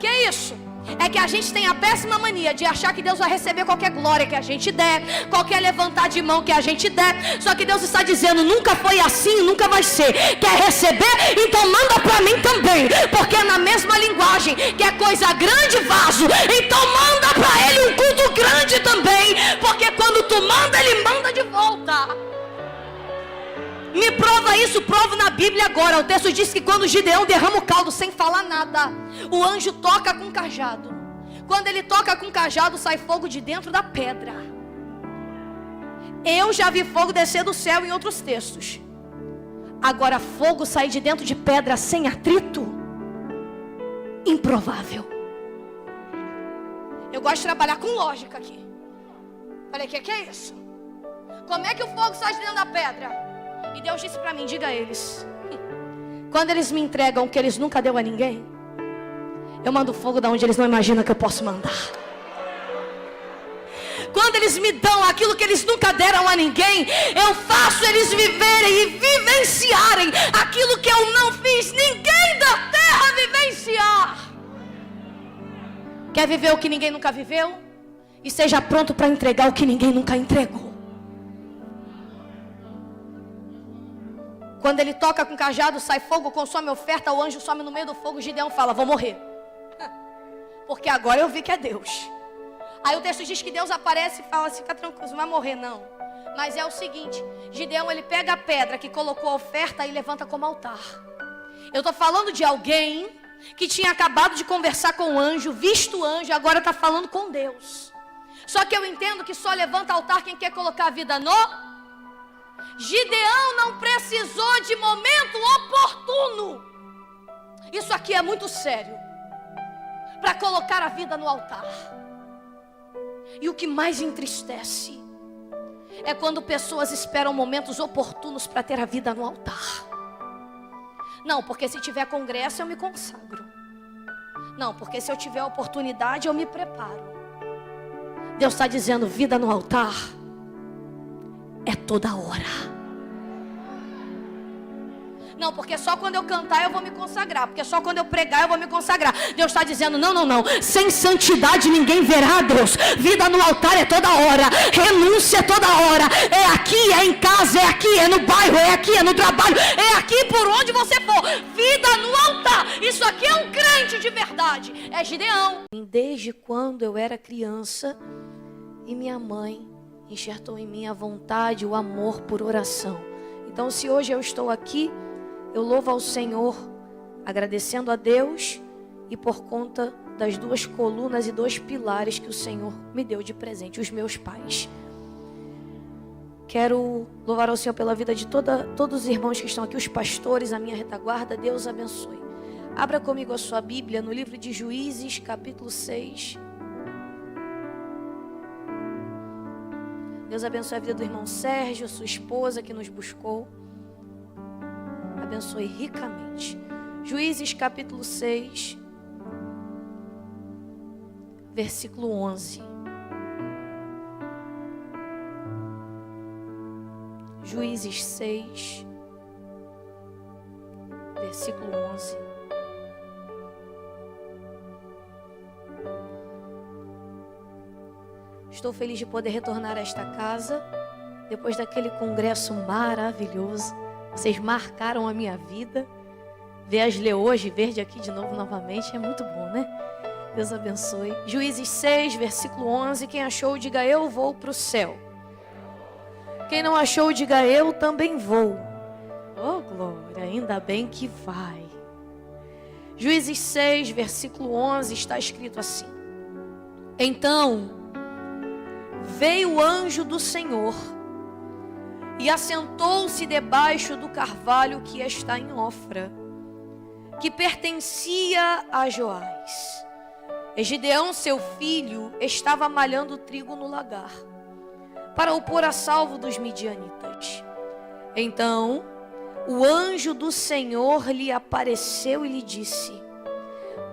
Que é isso? É que a gente tem a péssima mania de achar que Deus vai receber qualquer glória que a gente der, qualquer levantar de mão que a gente der. Só que Deus está dizendo, nunca foi assim, nunca vai ser. Quer receber? Então manda para mim também, porque é na mesma linguagem. Quer coisa grande, vaso? Então manda para ele um culto grande também, porque quando tu manda, ele manda de volta. Me prova isso, provo na Bíblia agora. O texto diz que quando Gideão derrama o caldo sem falar nada, o anjo toca com o cajado. Quando ele toca com o cajado, sai fogo de dentro da pedra. Eu já vi fogo descer do céu em outros textos. Agora fogo sair de dentro de pedra sem atrito? Improvável. Eu gosto de trabalhar com lógica aqui. Falei, que é isso? Como é que o fogo sai de dentro da pedra? E Deus disse para mim, diga a eles, quando eles me entregam o que eles nunca deu a ninguém, eu mando fogo da onde eles não imaginam que eu posso mandar. Quando eles me dão aquilo que eles nunca deram a ninguém, eu faço eles viverem e vivenciarem aquilo que eu não fiz ninguém da terra vivenciar. Quer viver o que ninguém nunca viveu? E seja pronto para entregar o que ninguém nunca entregou. Quando ele toca com o cajado, sai fogo, consome a oferta, o anjo some no meio do fogo, Gideão fala, vou morrer. Porque agora eu vi que é Deus. Aí o texto diz que Deus aparece e fala, fica tranquilo, não vai morrer não. Mas é o seguinte, Gideão ele pega a pedra que colocou a oferta e levanta como altar. Eu estou falando de alguém que tinha acabado de conversar com o anjo, visto o anjo, agora está falando com Deus. Só que eu entendo que só levanta altar quem quer colocar a vida no... Gideão não precisou de momento oportuno. Isso aqui é muito sério. Para colocar a vida no altar. E o que mais entristece é quando pessoas esperam momentos oportunos para ter a vida no altar. Não, porque se tiver congresso eu me consagro. Não, porque se eu tiver oportunidade eu me preparo. Deus está dizendo, vida no altar é toda hora. Não, porque só quando eu cantar eu vou me consagrar. Porque só quando eu pregar eu vou me consagrar. Deus está dizendo, não. Sem santidade ninguém verá a Deus. Vida no altar é toda hora. Renúncia é toda hora. É aqui, é em casa, é aqui, é no bairro, é aqui, é no trabalho. É aqui por onde você for. Vida no altar. Isso aqui é um crente de verdade. É Gideão. Desde quando eu era criança e minha mãe enxertou em mim a vontade, o amor por oração. Então se hoje eu estou aqui, eu louvo ao Senhor, agradecendo a Deus e por conta das 2 colunas e 2 pilares que o Senhor me deu de presente, os meus pais. Quero louvar ao Senhor pela vida de todos os irmãos que estão aqui, os pastores, a minha retaguarda, Deus abençoe. Abra comigo a sua Bíblia no livro de Juízes, capítulo 6. Deus abençoe a vida do irmão Sérgio, sua esposa que nos buscou. Abençoe ricamente. Juízes capítulo 6, versículo 11. Juízes 6, versículo 11. Estou feliz de poder retornar a esta casa, depois daquele congresso maravilhoso. Vocês marcaram a minha vida. Ver as leoas verde aqui de novo, novamente, é muito bom, né? Deus abençoe. Juízes 6, versículo 11. Quem achou, diga eu vou para o céu. Quem não achou, diga eu também vou. Oh, glória, ainda bem que vai. Juízes 6, versículo 11, está escrito assim. Então veio o anjo do Senhor e assentou-se debaixo do carvalho que está em Ofra, que pertencia a Joás. E Gideão, seu filho, estava malhando trigo no lagar, para o pôr a salvo dos midianitas. Então o anjo do Senhor lhe apareceu e lhe disse: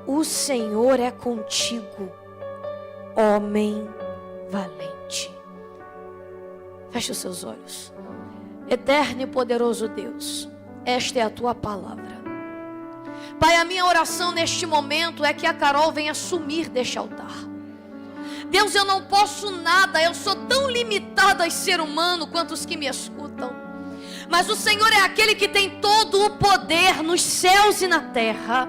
o Senhor é contigo, homem valente. Feche os seus olhos. Eterno e poderoso Deus, esta é a tua palavra. Pai, a minha oração neste momento é que a Carol venha sumir deste altar. Deus, eu não posso nada, eu sou tão limitada a ser humano quanto os que me escutam. Mas o Senhor é aquele que tem todo o poder nos céus e na terra.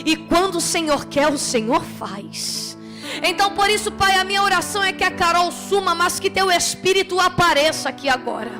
E quando o Senhor quer, o Senhor faz. Então por isso, Pai, a minha oração é que a Carol suma, mas que teu Espírito apareça aqui agora.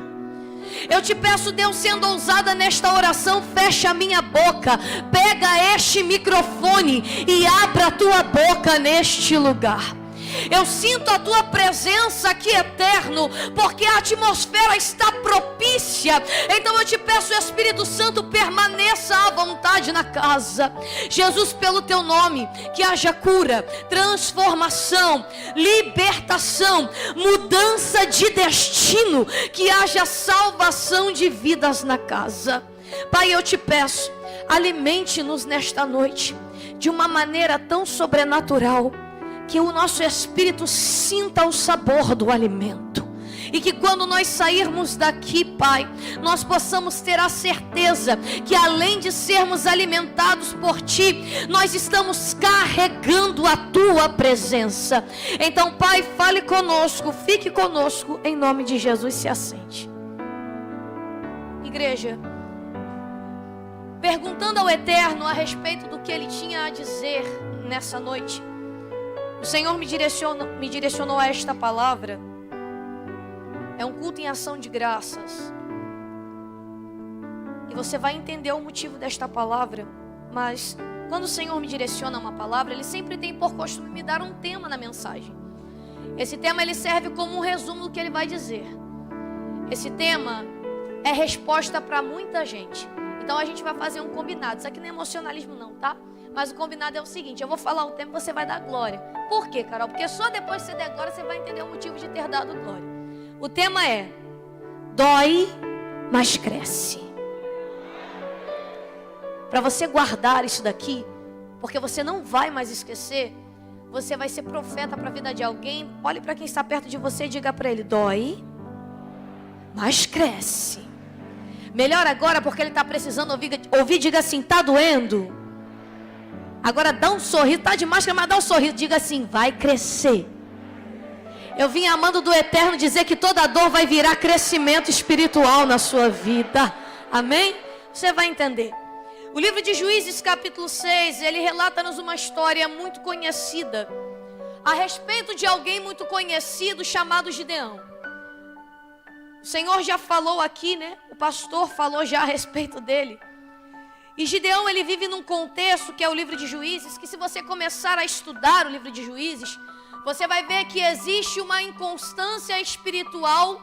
Eu te peço, Deus, sendo ousada nesta oração, fecha a minha boca, pega este microfone e abra a tua boca neste lugar. Eu sinto a tua presença aqui, eterno, porque a atmosfera está propícia. Então eu te peço, Espírito Santo, permaneça à vontade na casa. Jesus, pelo teu nome, que haja cura, transformação, libertação, mudança de destino, que haja salvação de vidas na casa. Pai, eu te peço, alimente-nos nesta noite de uma maneira tão sobrenatural, que o nosso espírito sinta o sabor do alimento. E que quando nós sairmos daqui, Pai, nós possamos ter a certeza que além de sermos alimentados por Ti, nós estamos carregando a Tua presença. Então, Pai, fale conosco, fique conosco, em nome de Jesus, se assente. Igreja, perguntando ao Eterno a respeito do que Ele tinha a dizer nessa noite, o Senhor me direcionou a esta palavra. É um culto em ação de graças. E você vai entender o motivo desta palavra. Mas quando o Senhor me direciona uma palavra, Ele sempre tem por costume me dar um tema na mensagem. Esse tema ele serve como um resumo do que Ele vai dizer. Esse tema é resposta para muita gente. Então a gente vai fazer um combinado. Isso aqui não é emocionalismo não, tá? Mas o combinado é o seguinte: eu vou falar o tema e você vai dar glória. Por quê, Carol? Porque só depois que você der glória, você vai entender o motivo de ter dado glória. O tema é: dói, mas cresce. Para você guardar isso daqui, porque você não vai mais esquecer. Você vai ser profeta para a vida de alguém. Olhe para quem está perto de você e diga para ele: dói, mas cresce. Melhor agora, porque ele está precisando ouvir, diga assim: tá doendo? Agora dá um sorriso, tá de máscara, mas dá um sorriso, diga assim: vai crescer. Eu vim amando do Eterno dizer que toda dor vai virar crescimento espiritual na sua vida. Amém? Você vai entender. O livro de Juízes, capítulo 6, ele relata-nos uma história muito conhecida a respeito de alguém muito conhecido chamado Gideão. O Senhor já falou aqui, né? O pastor falou já a respeito dele. E Gideão, ele vive num contexto que é o livro de Juízes, que se você começar a estudar o livro de Juízes, você vai ver que existe uma inconstância espiritual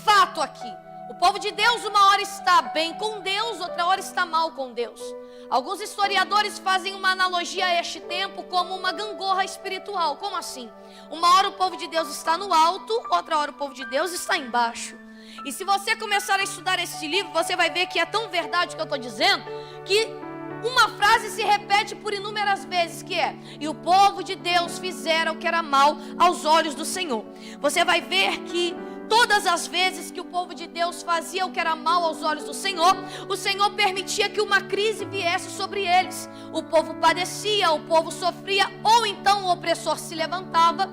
fato aqui. O povo de Deus uma hora está bem com Deus, outra hora está mal com Deus. Alguns historiadores fazem uma analogia a este tempo como uma gangorra espiritual. Como assim? Uma hora o povo de Deus está no alto, outra hora o povo de Deus está embaixo. E se você começar a estudar esse livro, você vai ver que é tão verdade o que eu estou dizendo, que uma frase se repete por inúmeras vezes, que é: e o povo de Deus fizera o que era mal aos olhos do Senhor. Você vai ver que todas as vezes que o povo de Deus fazia o que era mal aos olhos do Senhor, o Senhor permitia que uma crise viesse sobre eles. O povo padecia, o povo sofria, ou então o opressor se levantava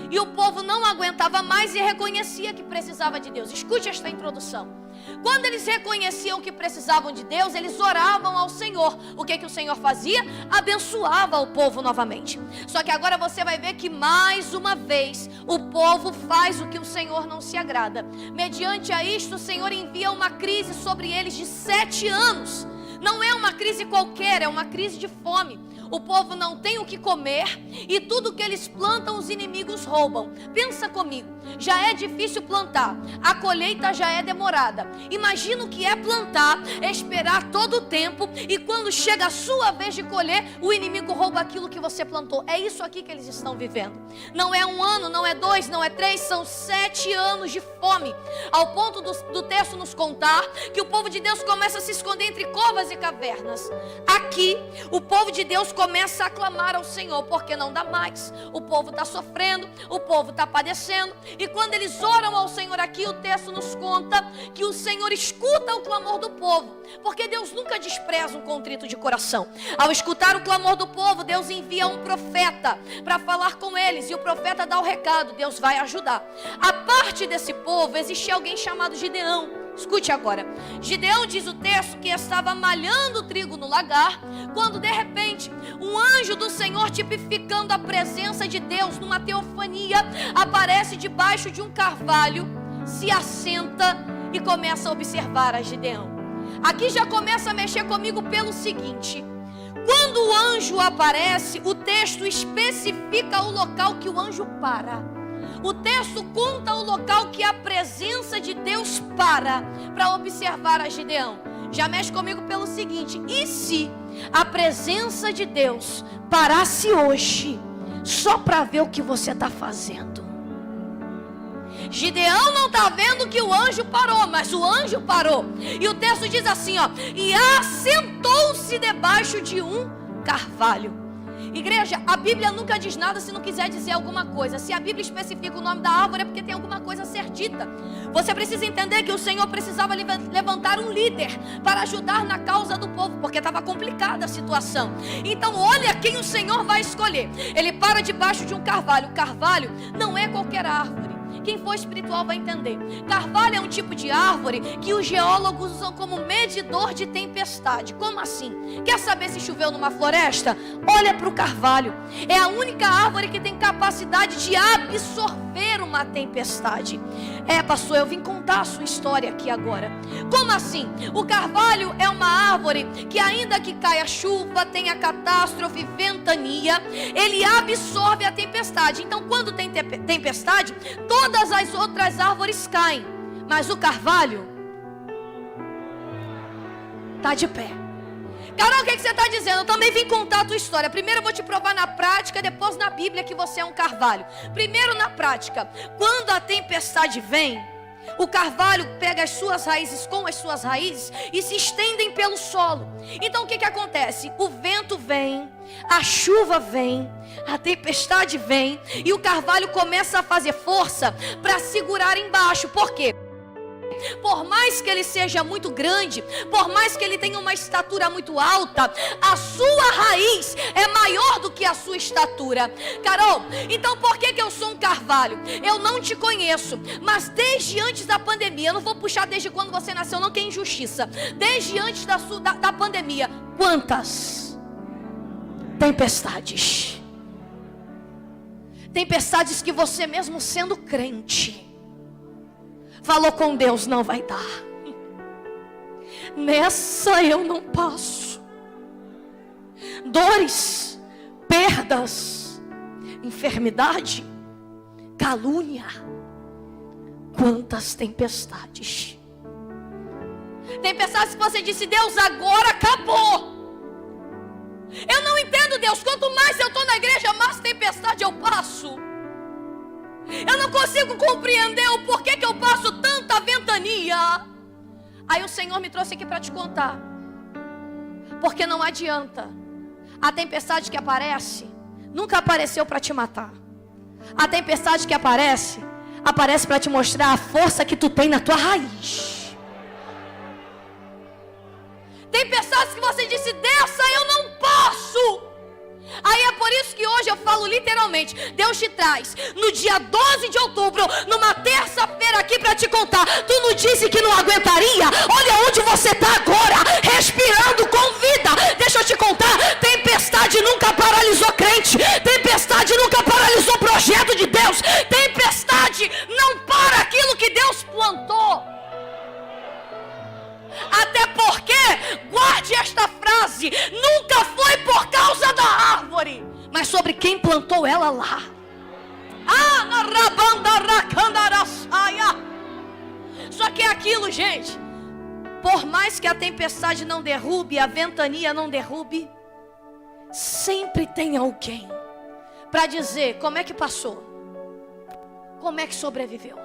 e o povo não aguentava mais e reconhecia que precisava de Deus. Escute esta introdução. Quando eles reconheciam que precisavam de Deus, eles oravam ao Senhor. O que o Senhor fazia? Abençoava o povo novamente. Só que agora você vai ver que mais uma vez o povo faz o que o Senhor não se agrada. Mediante a isto, o Senhor envia uma crise sobre eles de 7 anos. Não é uma crise qualquer, é uma crise de fome. O povo não tem o que comer e tudo que eles plantam os inimigos roubam. Pensa comigo, já é difícil plantar, a colheita já é demorada. Imagina o que é plantar, esperar todo o tempo e quando chega a sua vez de colher, o inimigo rouba aquilo que você plantou. É isso aqui que eles estão vivendo. Não é 1 ano, não é 2, não é 3, são 7 anos de fome. Ao ponto do texto nos contar que o povo de Deus começa a se esconder entre covas e cavernas. Aqui, o povo de Deus começa a clamar ao Senhor, porque não dá mais. O povo está sofrendo, o povo está padecendo. E quando eles oram ao Senhor aqui, o texto nos conta que o Senhor escuta o clamor do povo, porque Deus nunca despreza um contrito de coração. Ao escutar o clamor do povo, Deus envia um profeta para falar com eles, e o profeta dá o recado: Deus vai ajudar. A parte desse povo existia alguém chamado Gideão. Escute agora. Gideão, diz o texto, que estava malhando trigo no lagar, quando de repente um anjo do Senhor, tipificando a presença de Deus numa teofania, aparece debaixo de um carvalho, se assenta e começa a observar a Gideão. Aqui já começa a mexer comigo pelo seguinte: quando o anjo aparece, o texto especifica o local que o anjo para. O texto conta o local que a presença de Deus para observar a Gideão. Já mexe comigo pelo seguinte: e se a presença de Deus parasse hoje, só para ver o que você está fazendo? Gideão não está vendo que o anjo parou, mas o anjo parou. E o texto diz assim, ó: e assentou-se debaixo de um carvalho. Igreja, a Bíblia nunca diz nada se não quiser dizer alguma coisa. Se a Bíblia especifica o nome da árvore, é porque tem alguma coisa a ser dita. Você precisa entender que o Senhor precisava levantar um líder para ajudar na causa do povo, porque estava complicada a situação. Então olha quem o Senhor vai escolher. Ele para debaixo de um carvalho. O carvalho não é qualquer árvore. Quem for espiritual vai entender. Carvalho é um tipo de árvore que os geólogos usam como medidor de tempestade. Como assim? Quer saber se choveu numa floresta? Olha para o carvalho. É a única árvore que tem capacidade de absorver uma tempestade. Pastor, eu vim contar a sua história aqui agora. Como assim? O carvalho é uma árvore que, ainda que caia chuva, tenha catástrofe, ventania, ele absorve a tempestade. Então, quando tem tempestade, todas as outras árvores caem, mas o carvalho está de pé. Carol, o que você está dizendo? Eu também vim contar a tua história. Primeiro eu vou te provar na prática, depois na Bíblia que você é um carvalho. Primeiro na prática. Quando a tempestade vem, o carvalho pega as suas raízes com as suas raízes e se estendem pelo solo. Então o que acontece? O vento vem, a chuva vem, a tempestade vem, e o carvalho começa a fazer força para segurar embaixo. Por quê? Por mais que ele seja muito grande, por mais que ele tenha uma estatura muito alta, a sua raiz é maior do que a sua estatura. Carol, então por que eu sou um carvalho? Eu não te conheço, mas desde antes da pandemia, eu não vou puxar desde quando você nasceu, não, que é injustiça. Desde antes da pandemia, quantas tempestades? Tempestades que você, mesmo sendo crente, falou com Deus: não vai dar, nessa eu não passo. Dores, perdas, enfermidade, calúnia. Quantas tempestades. Tempestades que você disse: Deus, agora acabou. Eu não entendo, Deus, quanto mais eu estou na igreja, mais tempestade eu passo. Eu não consigo compreender o porquê que eu passo tanta ventania. Aí o Senhor me trouxe aqui para te contar. Porque não adianta. A tempestade que aparece nunca apareceu para te matar. A tempestade que aparece para te mostrar a força que tu tem na tua raiz. Tempestades que você disse: dessa eu não passo. Aí é por isso que hoje eu falo literalmente: Deus te traz no dia 12 de outubro, numa terça-feira aqui para te contar. Tu não disse que não aguentaria? Olha onde você está agora, respirando com vida. Deixa eu te contar, tempestade nunca paralisou crente. Tempestade nunca paralisou o projeto de Deus. Tempestade não para aquilo que Deus plantou. Até porque, guarde esta frase, nunca foi por causa da árvore, mas sobre quem plantou ela lá. Só que é aquilo, gente. Por mais que a tempestade não derrube, a ventania não derrube, sempre tem alguém para dizer como é que passou, como é que sobreviveu.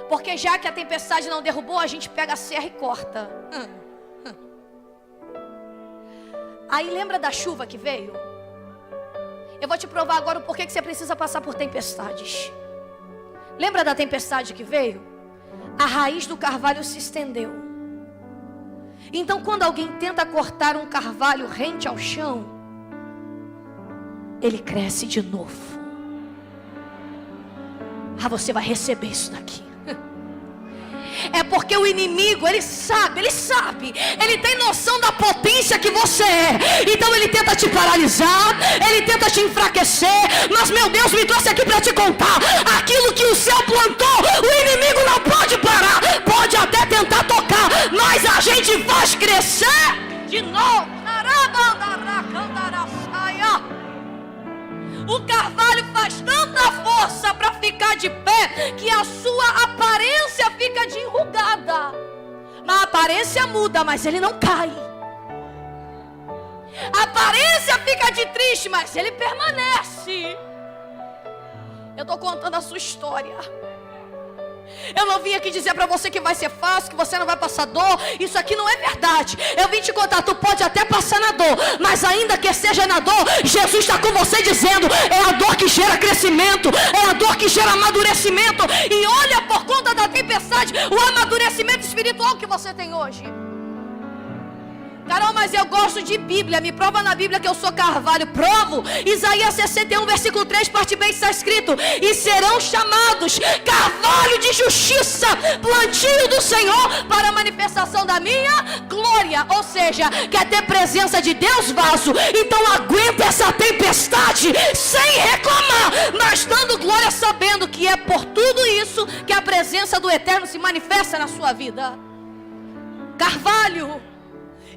Porque já que a tempestade não derrubou, a gente pega a serra e corta. Aí lembra da chuva que veio? Eu vou te provar agora o porquê que você precisa passar por tempestades. Lembra da tempestade que veio? A raiz do carvalho se estendeu. Então, quando alguém tenta cortar um carvalho rente ao chão, ele cresce de novo. Ah, você vai receber isso daqui. É porque o inimigo, ele sabe, ele tem noção da potência que você é. Então ele tenta te paralisar, ele tenta te enfraquecer. Mas meu Deus me trouxe aqui para te contar: aquilo que o céu plantou, o inimigo não pode parar. Pode até tentar tocar, mas a gente faz crescer de novo. O carvalho faz tanta força para ficar de pé que a sua aparência fica de enrugada. A aparência muda, mas ele não cai. A aparência fica de triste, mas ele permanece. Eu estou contando a sua história. Eu não vim aqui dizer para você que vai ser fácil, que você não vai passar dor. Isso aqui não é verdade. Eu vim te contar, tu pode até passar na dor, mas ainda que seja na dor, Jesus está com você dizendo: é a dor que gera crescimento, é a dor que gera amadurecimento. E olha, por conta da tempestade, o amadurecimento espiritual que você tem hoje. Carol, mas eu gosto de Bíblia. Me prova na Bíblia que eu sou carvalho. Provo. Isaías 61, versículo 3, parte B, está escrito: e serão chamados carvalho de justiça, plantio do Senhor, para a manifestação da minha glória. Ou seja, quer ter presença de Deus, vaso? Então aguenta essa tempestade sem reclamar, mas dando glória, sabendo que é por tudo isso que a presença do Eterno se manifesta na sua vida. Carvalho.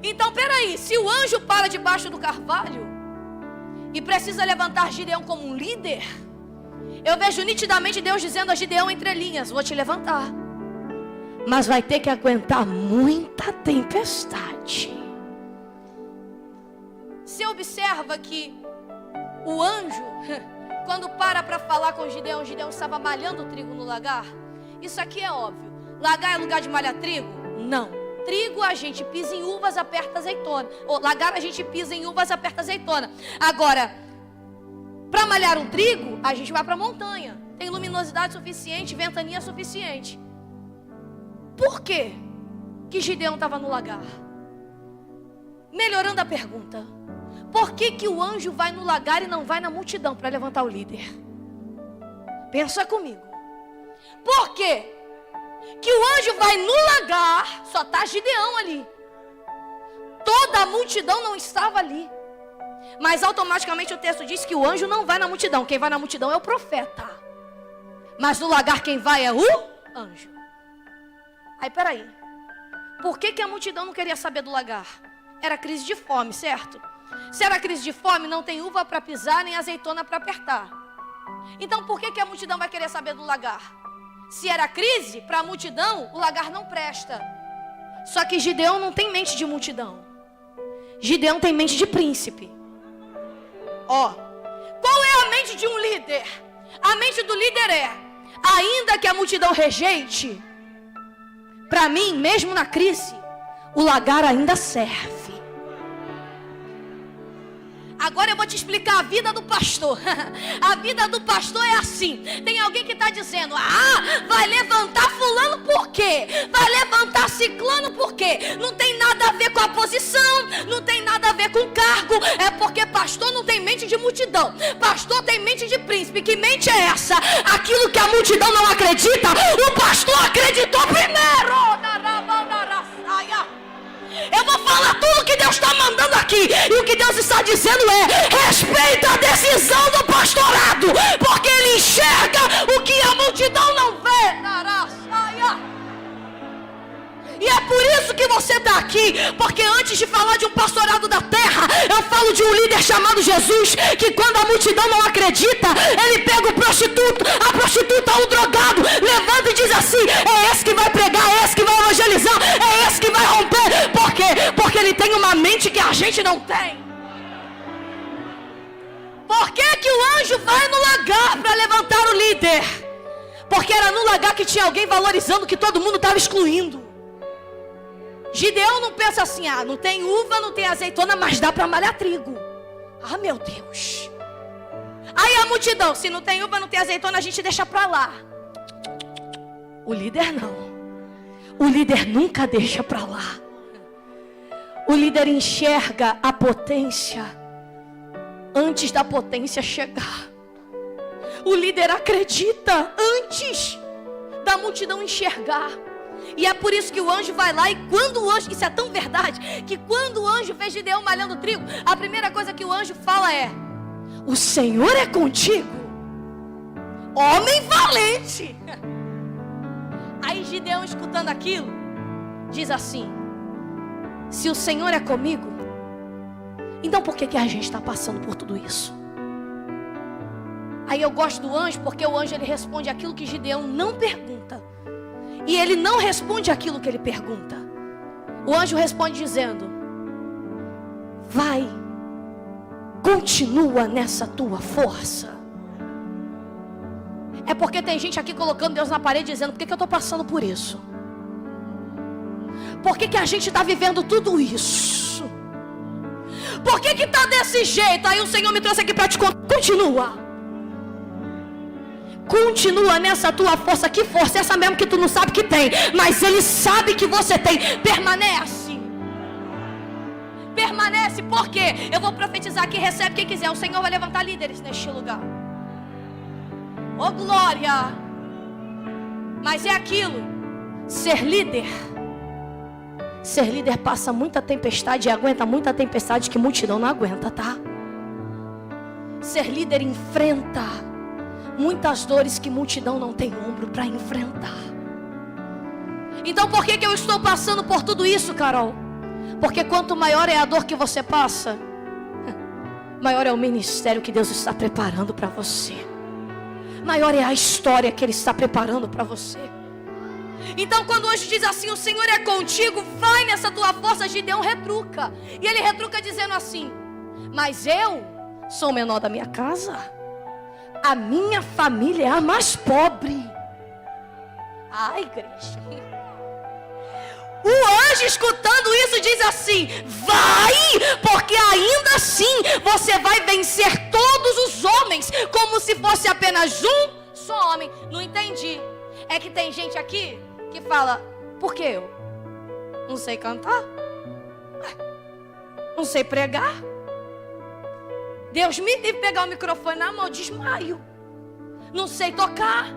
Então, peraí, se o anjo para debaixo do carvalho e precisa levantar Gideão como um líder, eu vejo nitidamente Deus dizendo a Gideão entre linhas: vou te levantar, mas vai ter que aguentar muita tempestade. Você observa que o anjo, quando para falar com Gideão, Gideão estava malhando o trigo no lagar. Isso aqui é óbvio. Lagar é lugar de malhar trigo? Não. Trigo a gente pisa em uvas, aperta azeitona. Ou lagar a gente pisa em uvas, aperta azeitona. Agora, para malhar um trigo, a gente vai para a montanha. Tem luminosidade suficiente, ventania suficiente. Por quê que Gideão estava no lagar? Melhorando a pergunta: por que o anjo vai no lagar e não vai na multidão para levantar o líder? Pensa comigo. Por quê que o anjo vai no lagar? Só está Gideão ali. Toda a multidão não estava ali. Mas automaticamente o texto diz que o anjo não vai na multidão. Quem vai na multidão é o profeta. Mas no lagar quem vai é o anjo. Aí peraí, por que a multidão não queria saber do lagar? Era crise de fome, certo? Se era crise de fome, não tem uva para pisar, nem azeitona para apertar. Então por que a multidão vai querer saber do lagar? Se era crise, para a multidão, o lagar não presta. Só que Gideão não tem mente de multidão. Gideão tem mente de príncipe. Ó, qual é a mente de um líder? A mente do líder é: ainda que a multidão rejeite, para mim, mesmo na crise, o lagar ainda serve. Agora eu vou te explicar a vida do pastor. A vida do pastor é assim. Tem alguém que está dizendo: vai levantar fulano por quê? Vai levantar ciclano por quê? Não tem nada a ver com a posição, não tem nada a ver com o cargo. É porque pastor não tem mente de multidão. Pastor tem mente de príncipe. Que mente é essa? Aquilo que a multidão não acredita, o pastor acreditou primeiro. Eu vou falar tudo que Deus está mandando aqui. E o que Deus está dizendo é: respeita a decisão do pastorado, porque ele enxerga o que a multidão não vê. E é por isso que você está aqui. Porque antes de falar de um pastorado da terra, eu falo de um líder chamado Jesus, que quando a multidão não acredita, ele pega o prostituto, a prostituta, o drogado, levanta e diz assim: é esse que vai pregar, é esse que vai evangelizar, é esse que vai romper. Por quê? Porque ele tem uma mente que a gente não tem. Por que o anjo vai no lagar para levantar o líder? Porque era no lagar que tinha alguém valorizando que todo mundo estava excluindo. Gideão não pensa assim: não tem uva, não tem azeitona, mas dá para malhar trigo. Meu Deus. Aí a multidão: se não tem uva, não tem azeitona, a gente deixa para lá. O líder não. O líder nunca deixa para lá. O líder enxerga a potência antes da potência chegar. O líder acredita antes da multidão enxergar. E é por isso que o anjo vai lá, e quando o anjo, isso é tão verdade, que quando o anjo vê Gideão malhando trigo, a primeira coisa que o anjo fala é: o Senhor é contigo, homem valente. Aí Gideão, escutando aquilo, diz assim: se o Senhor é comigo, então por que a gente está passando por tudo isso? Aí eu gosto do anjo, porque o anjo ele responde aquilo que Gideão não pergunta. E ele não responde aquilo que ele pergunta. O anjo responde dizendo: vai, continua nessa tua força. É porque tem gente aqui colocando Deus na parede dizendo: por que eu estou passando por isso? Por que a gente está vivendo tudo isso? Por que está desse jeito? Aí o Senhor me trouxe aqui para te contar: continua. Continua nessa tua força. Que força? Essa mesmo que tu não sabe que tem, mas Ele sabe que você tem. Permanece. Permanece, por quê? Eu vou profetizar aqui, recebe quem quiser. O Senhor vai levantar líderes neste lugar. Oh glória. Mas é aquilo. Ser líder passa muita tempestade e aguenta muita tempestade que multidão não aguenta, tá? Ser líder enfrenta muitas dores que multidão não tem ombro para enfrentar. Então por que eu estou passando por tudo isso, Carol? Porque quanto maior é a dor que você passa, maior é o ministério que Deus está preparando para você. Maior é a história que Ele está preparando para você. Então quando o anjo diz assim: o Senhor é contigo, vai nessa tua força, Gideão retruca. E ele retruca dizendo assim: mas eu sou o menor da minha casa, a minha família é a mais pobre. Ai, igreja. O anjo, escutando isso, diz assim: vai, porque ainda assim você vai vencer todos os homens, como se fosse apenas um só homem. Não entendi. É que tem gente aqui que fala: por que eu? Não sei cantar, não sei pregar. Deus me livre pegar o microfone na mão, eu desmaio. Não sei tocar,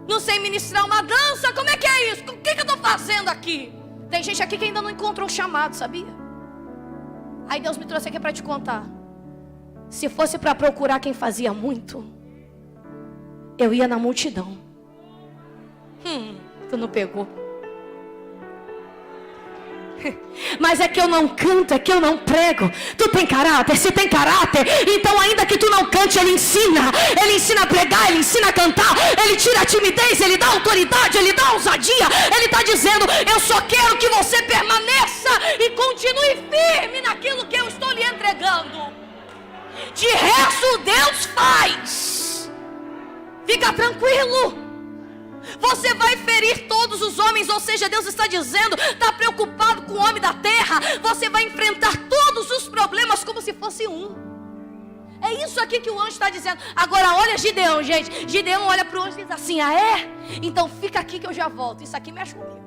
não sei ministrar uma dança. Como é que é isso? O que eu estou fazendo aqui? Tem gente aqui que ainda não encontrou o chamado, sabia? Aí Deus me trouxe aqui para te contar. Se fosse para procurar quem fazia muito, eu ia na multidão. Tu não pegou. Mas é que eu não canto, é que eu não prego. Tu tem caráter? Se tem caráter, então ainda que tu não cante, Ele ensina a pregar, Ele ensina a cantar. Ele tira a timidez, Ele dá autoridade, Ele dá ousadia. Ele está dizendo: eu só quero que você permaneça e continue firme naquilo que eu estou lhe entregando. De resto Deus faz. Fica tranquilo. Você vai ferir todos os homens, ou seja, Deus está dizendo, está preocupado com o homem da terra. Você vai enfrentar todos os problemas como se fosse um. É isso aqui que o anjo está dizendo. Agora olha Gideão, gente. Gideão olha para o anjo e diz assim: ah é? Então fica aqui que eu já volto. Isso aqui mexe comigo.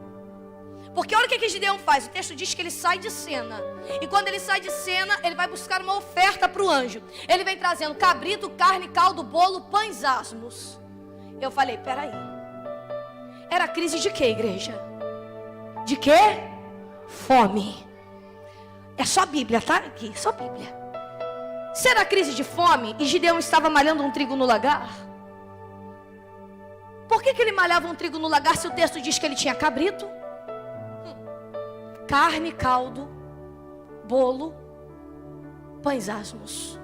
Porque olha o que Gideão faz. O texto diz que ele sai de cena. E quando ele sai de cena, ele vai buscar uma oferta para o anjo. Ele vem trazendo cabrito, carne, caldo, bolo, pães asmos. Eu falei: peraí. Era crise de quê, igreja? De quê? Fome. É só Bíblia, tá? Aqui, só Bíblia. Se era crise de fome e Gideão estava malhando um trigo no lagar, por que ele malhava um trigo no lagar se o texto diz que ele tinha cabrito, carne, caldo, bolo, pães asmos?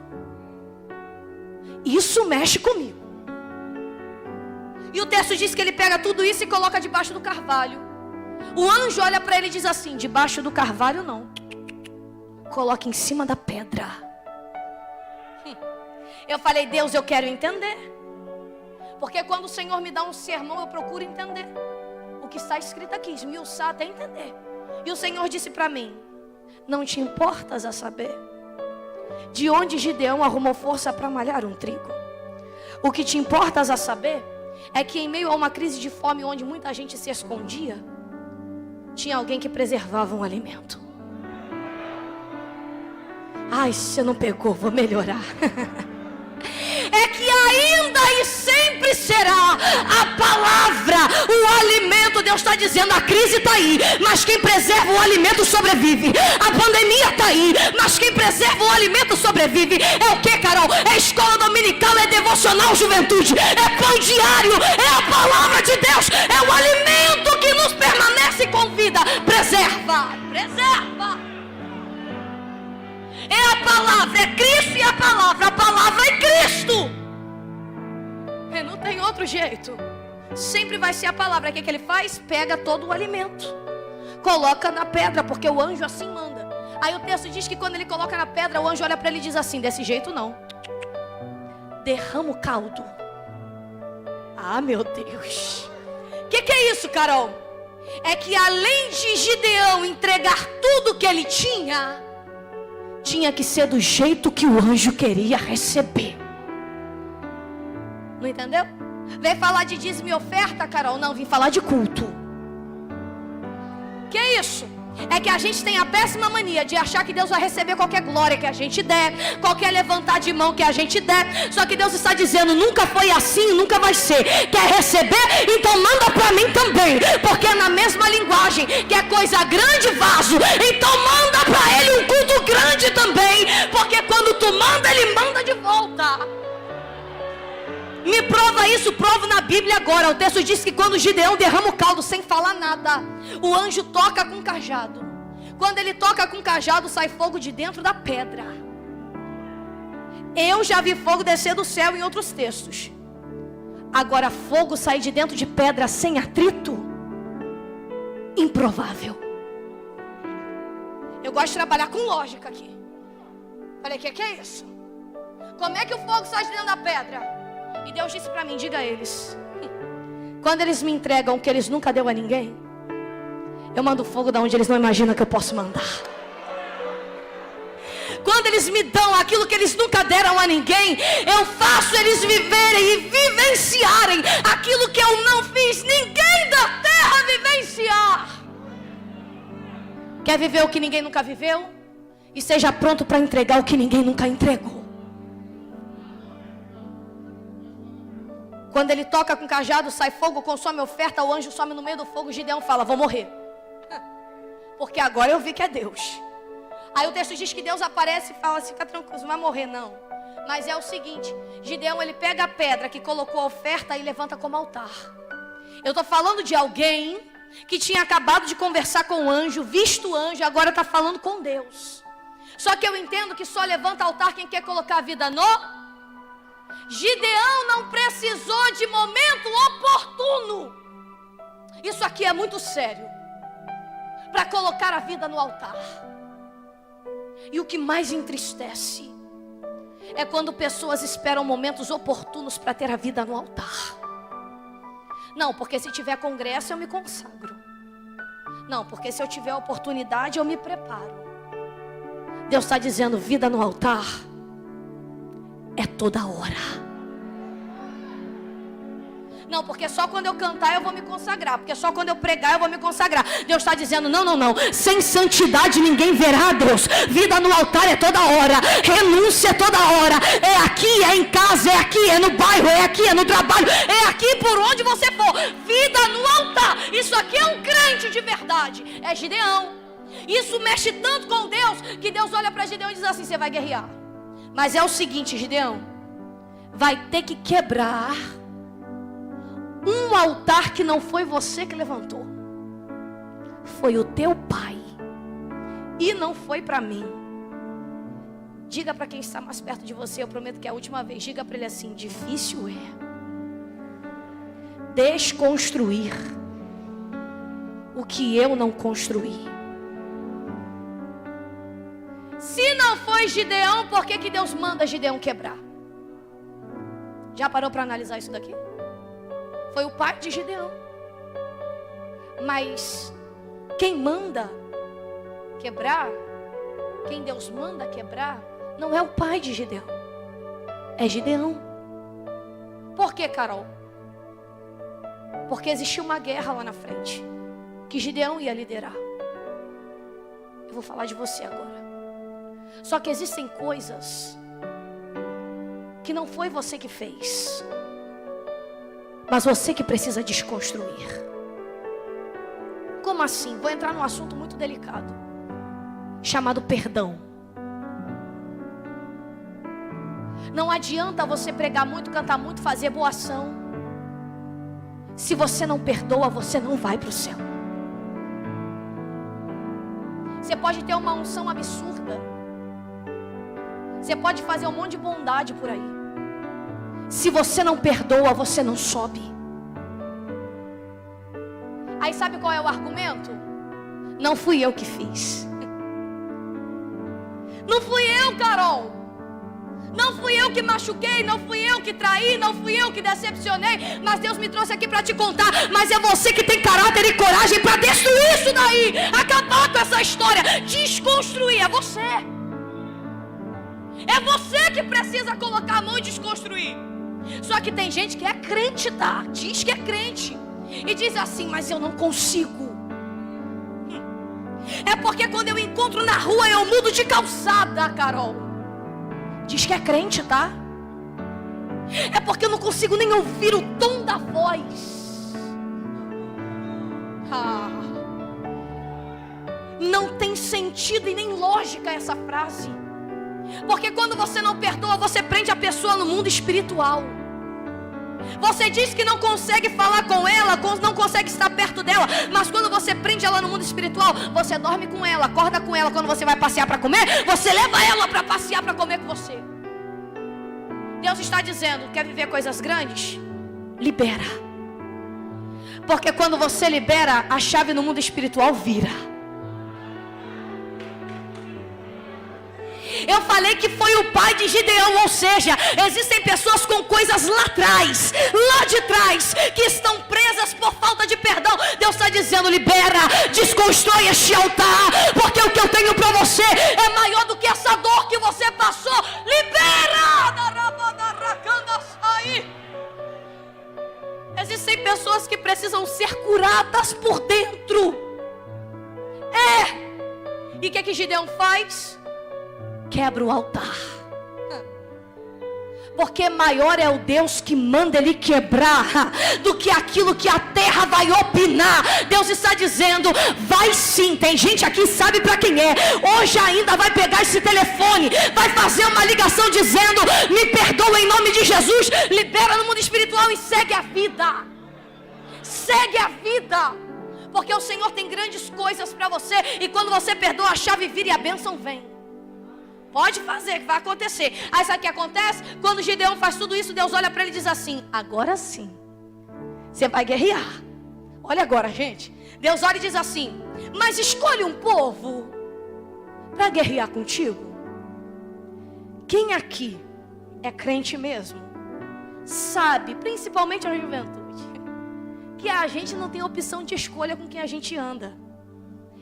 Isso mexe comigo. E o texto diz que ele pega tudo isso e coloca debaixo do carvalho. O anjo olha para ele e diz assim: debaixo do carvalho não, coloque em cima da pedra. Eu falei: Deus, eu quero entender. Porque quando o Senhor me dá um sermão, eu procuro entender o que está escrito aqui, esmiuçar até entender. E o Senhor disse para mim: não te importas a saber de onde Gideão arrumou força para malhar um trigo. O que te importas a saber é que em meio a uma crise de fome onde muita gente se escondia, tinha alguém que preservava um alimento. Ai, você não pegou, vou melhorar. É que ainda e sempre será a palavra, o alimento. Deus está dizendo, a crise está aí, mas quem preserva o alimento sobrevive. A pandemia está aí, mas quem preserva o alimento sobrevive. É o que, Carol? É escola dominical, é devocional juventude, é pão diário, é a palavra de Deus, é o alimento que nos permanece com vida. Preserva, preserva. É a palavra, é Cristo e a palavra é Cristo. Não tem outro jeito. Sempre vai ser a palavra. O que ele faz? Pega todo o alimento, coloca na pedra, porque o anjo assim manda. Aí o texto diz que quando ele coloca na pedra, o anjo olha para ele e diz assim, desse jeito não, derrama o caldo. Ah, meu Deus. O que é isso, Carol? É que além de Gideão entregar tudo que ele tinha que ser do jeito que o anjo queria receber. Não entendeu? Vem falar de dízimo e oferta, Carol? Não, vim falar de culto. Que é isso? É que a gente tem a péssima mania de achar que Deus vai receber qualquer glória que a gente der, qualquer levantar de mão que a gente der. Só que Deus está dizendo, nunca foi assim, nunca vai ser. Quer receber? Então manda para mim também, porque é na mesma linguagem. Quer coisa grande, vaso? Então manda para ele um culto grande também, porque quando tu manda, ele manda de volta. Me prova isso, provo na Bíblia agora. O texto diz que quando Gideão derrama o caldo sem falar nada, o anjo toca com o cajado. Quando ele toca com o cajado, sai fogo de dentro da pedra. Eu já vi fogo descer do céu em outros textos. Agora fogo sair de dentro de pedra sem atrito, improvável. Eu gosto de trabalhar com lógica aqui. Falei, que é isso? Como é que o fogo sai de dentro da pedra? E Deus disse para mim, diga a eles, quando eles me entregam o que eles nunca deu a ninguém, eu mando fogo da onde eles não imaginam que eu posso mandar. Quando eles me dão aquilo que eles nunca deram a ninguém, eu faço eles viverem e vivenciarem aquilo que eu não fiz ninguém da terra vivenciar. Quer viver o que ninguém nunca viveu? E seja pronto para entregar o que ninguém nunca entregou. Quando ele toca com o cajado, sai fogo, consome a oferta, o anjo some no meio do fogo, Gideão fala, vou morrer. Porque agora eu vi que é Deus. Aí o texto diz que Deus aparece e fala, fica tranquilo, não vai morrer não. Mas é o seguinte, Gideão ele pega a pedra que colocou a oferta e levanta como altar. Eu estou falando de alguém que tinha acabado de conversar com o anjo, visto o anjo, agora está falando com Deus. Só que eu entendo que só levanta altar quem quer colocar a vida no... Gideão não precisou de momento oportuno. Isso aqui é muito sério. Para colocar a vida no altar. E o que mais entristece é quando pessoas esperam momentos oportunos para ter a vida no altar. Não, porque se tiver congresso eu me consagro. Não, porque se eu tiver oportunidade eu me preparo. Deus está dizendo, vida no altar é toda hora. Não, porque só quando eu cantar eu vou me consagrar, porque só quando eu pregar eu vou me consagrar. Deus está dizendo, não, não, não, sem santidade ninguém verá a Deus. Vida no altar é toda hora, renúncia é toda hora. É aqui, é em casa, é aqui, é no bairro, é aqui, é no trabalho, é aqui por onde você for. Vida no altar, isso aqui é um crente de verdade. É Gideão. Isso mexe tanto com Deus, que Deus olha para Gideão e diz assim, você vai guerrear. Mas é o seguinte, Gideão, vai ter que quebrar um altar que não foi você que levantou. Foi o teu pai. E não foi para mim. Diga para quem está mais perto de você, eu prometo que é a última vez. Diga para ele assim, difícil é desconstruir o que eu não construí. Se não foi Gideão, por que Deus manda Gideão quebrar? Já parou para analisar isso daqui? Foi o pai de Gideão. Mas quem manda quebrar, quem Deus manda quebrar, não é o pai de Gideão, é Gideão. Por que, Carol? Porque existia uma guerra lá na frente, que Gideão ia liderar. Eu vou falar de você agora. Só que existem coisas que não foi você que fez, mas você que precisa desconstruir. Como assim? Vou entrar num assunto muito delicado, chamado perdão. Não adianta você pregar muito, cantar muito, fazer boa ação. Se você não perdoa, você não vai para o céu. Você pode ter uma unção absurda. Você pode fazer um monte de bondade por aí. Se você não perdoa, você não sobe. Aí sabe qual é o argumento? Não fui eu que fiz. Não fui eu, Carol. Não fui eu que machuquei, não fui eu que traí, não fui eu que decepcionei. Mas Deus me trouxe aqui para te contar. Mas é você que tem caráter e coragem para destruir isso daí. Acabar com essa história. Desconstruir, é você. É você que precisa colocar a mão e desconstruir. Só que tem gente que é crente, tá? Diz que é crente e diz assim, mas eu não consigo. É porque quando eu encontro na rua eu mudo de calçada, Carol. Diz que é crente, tá? É porque eu não consigo nem ouvir o tom da voz. Não tem sentido e nem lógica essa frase. Porque quando você não perdoa, você prende a pessoa no mundo espiritual. Você diz que não consegue falar com ela, não consegue estar perto dela, mas quando você prende ela no mundo espiritual, você dorme com ela, acorda com ela. Quando você vai passear para comer, você leva ela para passear para comer com você. Deus está dizendo, quer viver coisas grandes? Libera. Porque quando você libera, a chave no mundo espiritual vira. Eu falei que foi o pai de Gideão, ou seja, existem pessoas com coisas lá atrás, lá de trás, que estão presas por falta de perdão. Deus está dizendo, libera, desconstrói este altar, porque o que eu tenho para você é maior do que essa dor que você passou. Libera! Existem pessoas que precisam ser curadas por dentro. E o que Gideão faz? Quebra o altar. Porque maior é o Deus que manda ele quebrar do que aquilo que a terra vai opinar. Deus está dizendo, vai sim. Tem gente aqui, sabe para quem é. Hoje ainda vai pegar esse telefone, vai fazer uma ligação dizendo, me perdoa em nome de Jesus. Libera no mundo espiritual e segue a vida. Segue a vida. Porque o Senhor tem grandes coisas para você. E quando você perdoa, a chave vira e a bênção vem. Pode fazer, que vai acontecer. Aí sabe o que acontece? Quando Gideão faz tudo isso, Deus olha para ele e diz assim, agora sim, você vai guerrear. Olha agora, gente. Deus olha e diz assim, mas escolhe um povo para guerrear contigo. Quem aqui é crente mesmo, sabe, principalmente a juventude, que a gente não tem opção de escolha com quem a gente anda.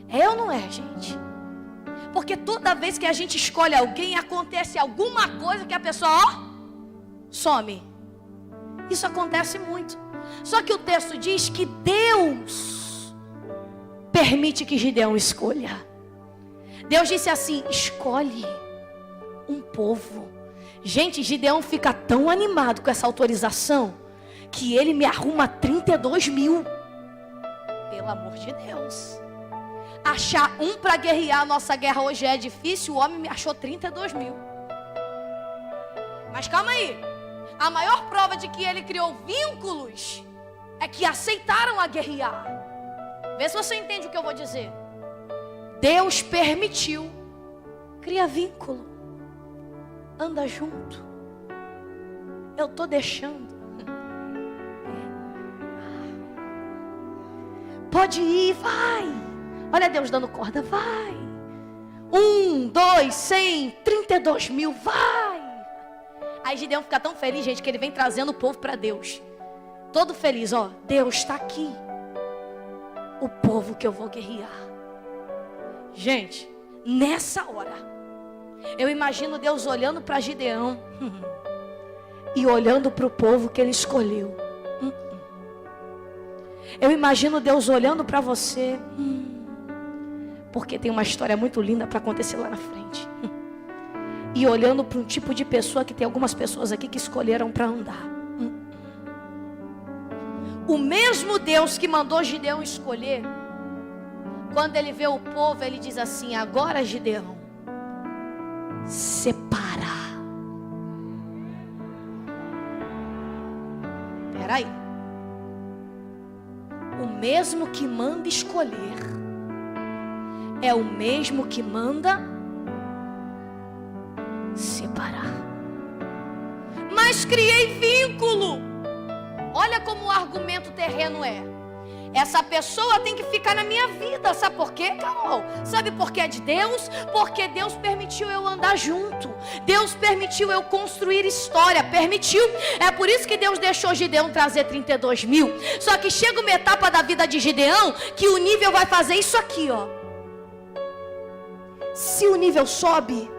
É ou não é, gente? Porque toda vez que a gente escolhe alguém, acontece alguma coisa que a pessoa, some. Isso acontece muito. Só que o texto diz que Deus permite que Gideão escolha. Deus disse assim, escolhe um povo. Gente, Gideão fica tão animado com essa autorização, que ele me arruma 32 mil. Pelo amor de Deus. Achar um para guerrear a nossa guerra hoje é difícil. O homem me achou 32 mil. Mas calma aí. A maior prova de que ele criou vínculos é que aceitaram a guerrear. Vê se você entende o que eu vou dizer. Deus permitiu. Cria vínculo. Anda junto. Eu estou deixando. Pode ir, vai. Olha Deus dando corda, vai. 1, 2, 100, 32 mil, vai. Aí Gideão fica tão feliz, gente, que ele vem trazendo o povo para Deus. Todo feliz, ó. Deus está aqui. O povo que eu vou guerrear. Gente, nessa hora, eu imagino Deus olhando para Gideão e olhando para o povo que ele escolheu. Eu imagino Deus olhando para você, porque tem uma história muito linda para acontecer lá na frente. E olhando para um tipo de pessoa que tem algumas pessoas aqui que escolheram para andar. O mesmo Deus que mandou Gideão escolher, quando ele vê o povo, ele diz assim: agora, Gideão, separa. Peraí. O mesmo que manda escolher é o mesmo que manda separar. Mas criei vínculo. Olha como o argumento terreno é. Essa pessoa tem que ficar na minha vida. Sabe por quê, Carol? Sabe por que é de Deus? Porque Deus permitiu eu andar junto. Deus permitiu eu construir história. Permitiu. É por isso que Deus deixou Gideão trazer 32 mil. Só que chega uma etapa da vida de Gideão que o nível vai fazer isso aqui, ó. Se o nível sobe,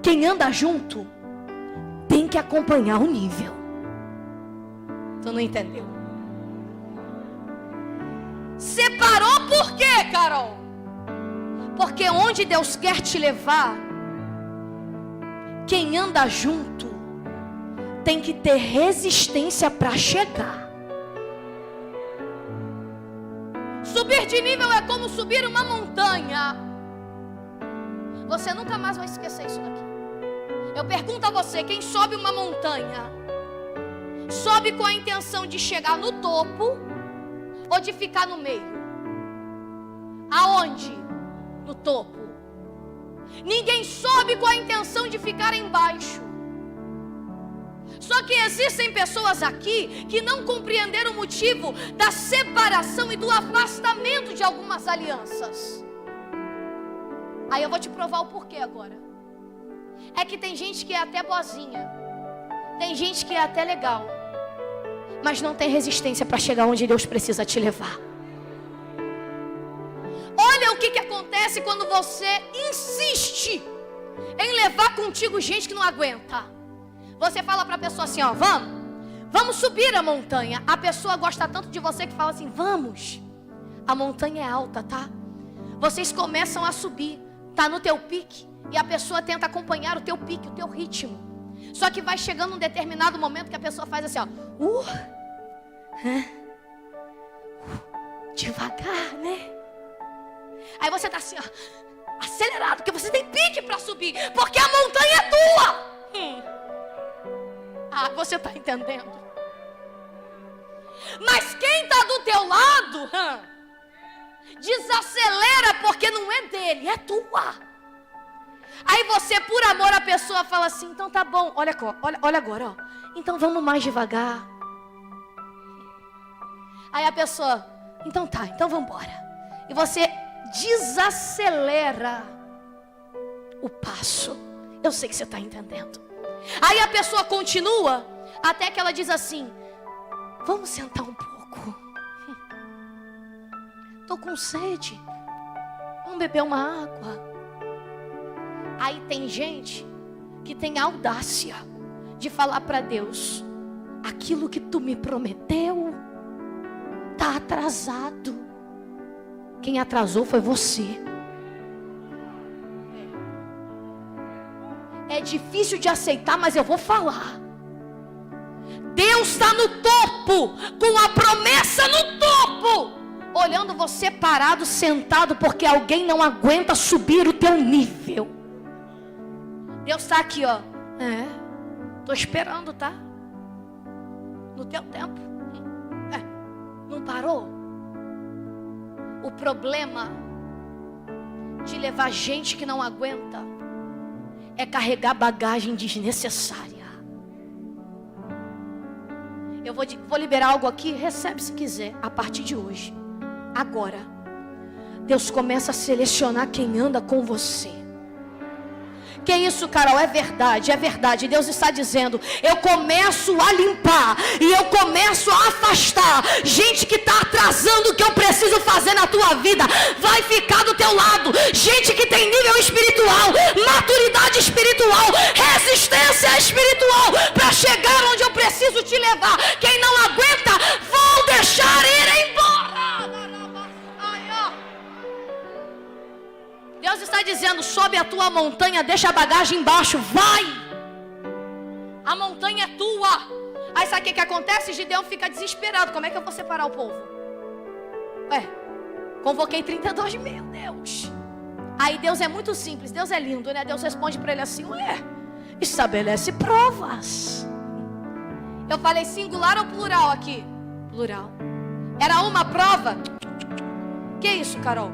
quem anda junto tem que acompanhar o nível. Tu não entendeu? Separou por quê, Carol? Porque onde Deus quer te levar, quem anda junto tem que ter resistência para chegar. Subir de nível é como subir uma montanha. Você nunca mais vai esquecer isso daqui. Eu pergunto a você, quem sobe uma montanha, sobe com a intenção de chegar no topo ou de ficar no meio? Aonde? No topo. Ninguém sobe com a intenção de ficar embaixo. Só que existem pessoas aqui que não compreenderam o motivo da separação e do afastamento de algumas alianças. Aí eu vou te provar o porquê agora. É que tem gente que é até boazinha, tem gente que é até legal, mas não tem resistência para chegar onde Deus precisa te levar. Olha o que acontece quando você insiste em levar contigo gente que não aguenta. Você fala para a pessoa assim, ó, vamos subir a montanha. A pessoa gosta tanto de você que fala assim, vamos. A montanha é alta, tá? Vocês começam a subir, tá no teu pique, e a pessoa tenta acompanhar o teu pique, o teu ritmo. Só que vai chegando um determinado momento que a pessoa faz assim, ó, devagar, né? Aí você tá assim, ó, acelerado, porque você tem pique para subir, porque a montanha é tua. Ah, você tá entendendo? Mas quem tá do teu lado, desacelera, porque não é dele, é tua. Aí você, por amor à pessoa, fala assim, então tá bom, olha agora, ó. Então vamos mais devagar. Aí a pessoa, então tá, então vamos embora. E você desacelera o passo. Eu sei que você está entendendo. Aí a pessoa continua, até que ela diz assim, vamos sentar um pouco. Tô com sede. Vamos beber uma água. Aí tem gente que tem a audácia de falar para Deus, aquilo que tu me prometeu tá atrasado. Quem atrasou foi você. É difícil de aceitar, mas eu vou falar. Deus está no topo, com a promessa no topo, olhando você parado, sentado, porque alguém não aguenta subir o teu nível. Deus está aqui, ó. Tô esperando, tá? No teu tempo. Não parou? O problema de levar gente que não aguenta é carregar bagagem desnecessária. Eu vou liberar algo aqui, recebe se quiser, a partir de hoje. Agora, Deus começa a selecionar quem anda com você. Que isso, Carol? É verdade, é verdade. Deus está dizendo, eu começo a limpar e eu começo a afastar gente que está atrasando o que eu preciso fazer na tua vida. Vai ficar do teu lado gente que tem nível espiritual, maturidade espiritual, resistência espiritual para chegar onde eu preciso te levar. Quem não aguenta, vou deixar ir Deus está dizendo: sobe a tua montanha, deixa a bagagem embaixo, vai. A montanha é tua. Aí sabe o que acontece? Gideão fica desesperado. Como é que eu vou separar o povo? Convoquei 32 mil, Deus. Aí Deus é muito simples, Deus é lindo, né? Deus responde para ele assim: estabelece provas. Eu falei singular ou plural aqui? Plural. Era uma prova? Que isso, Carol?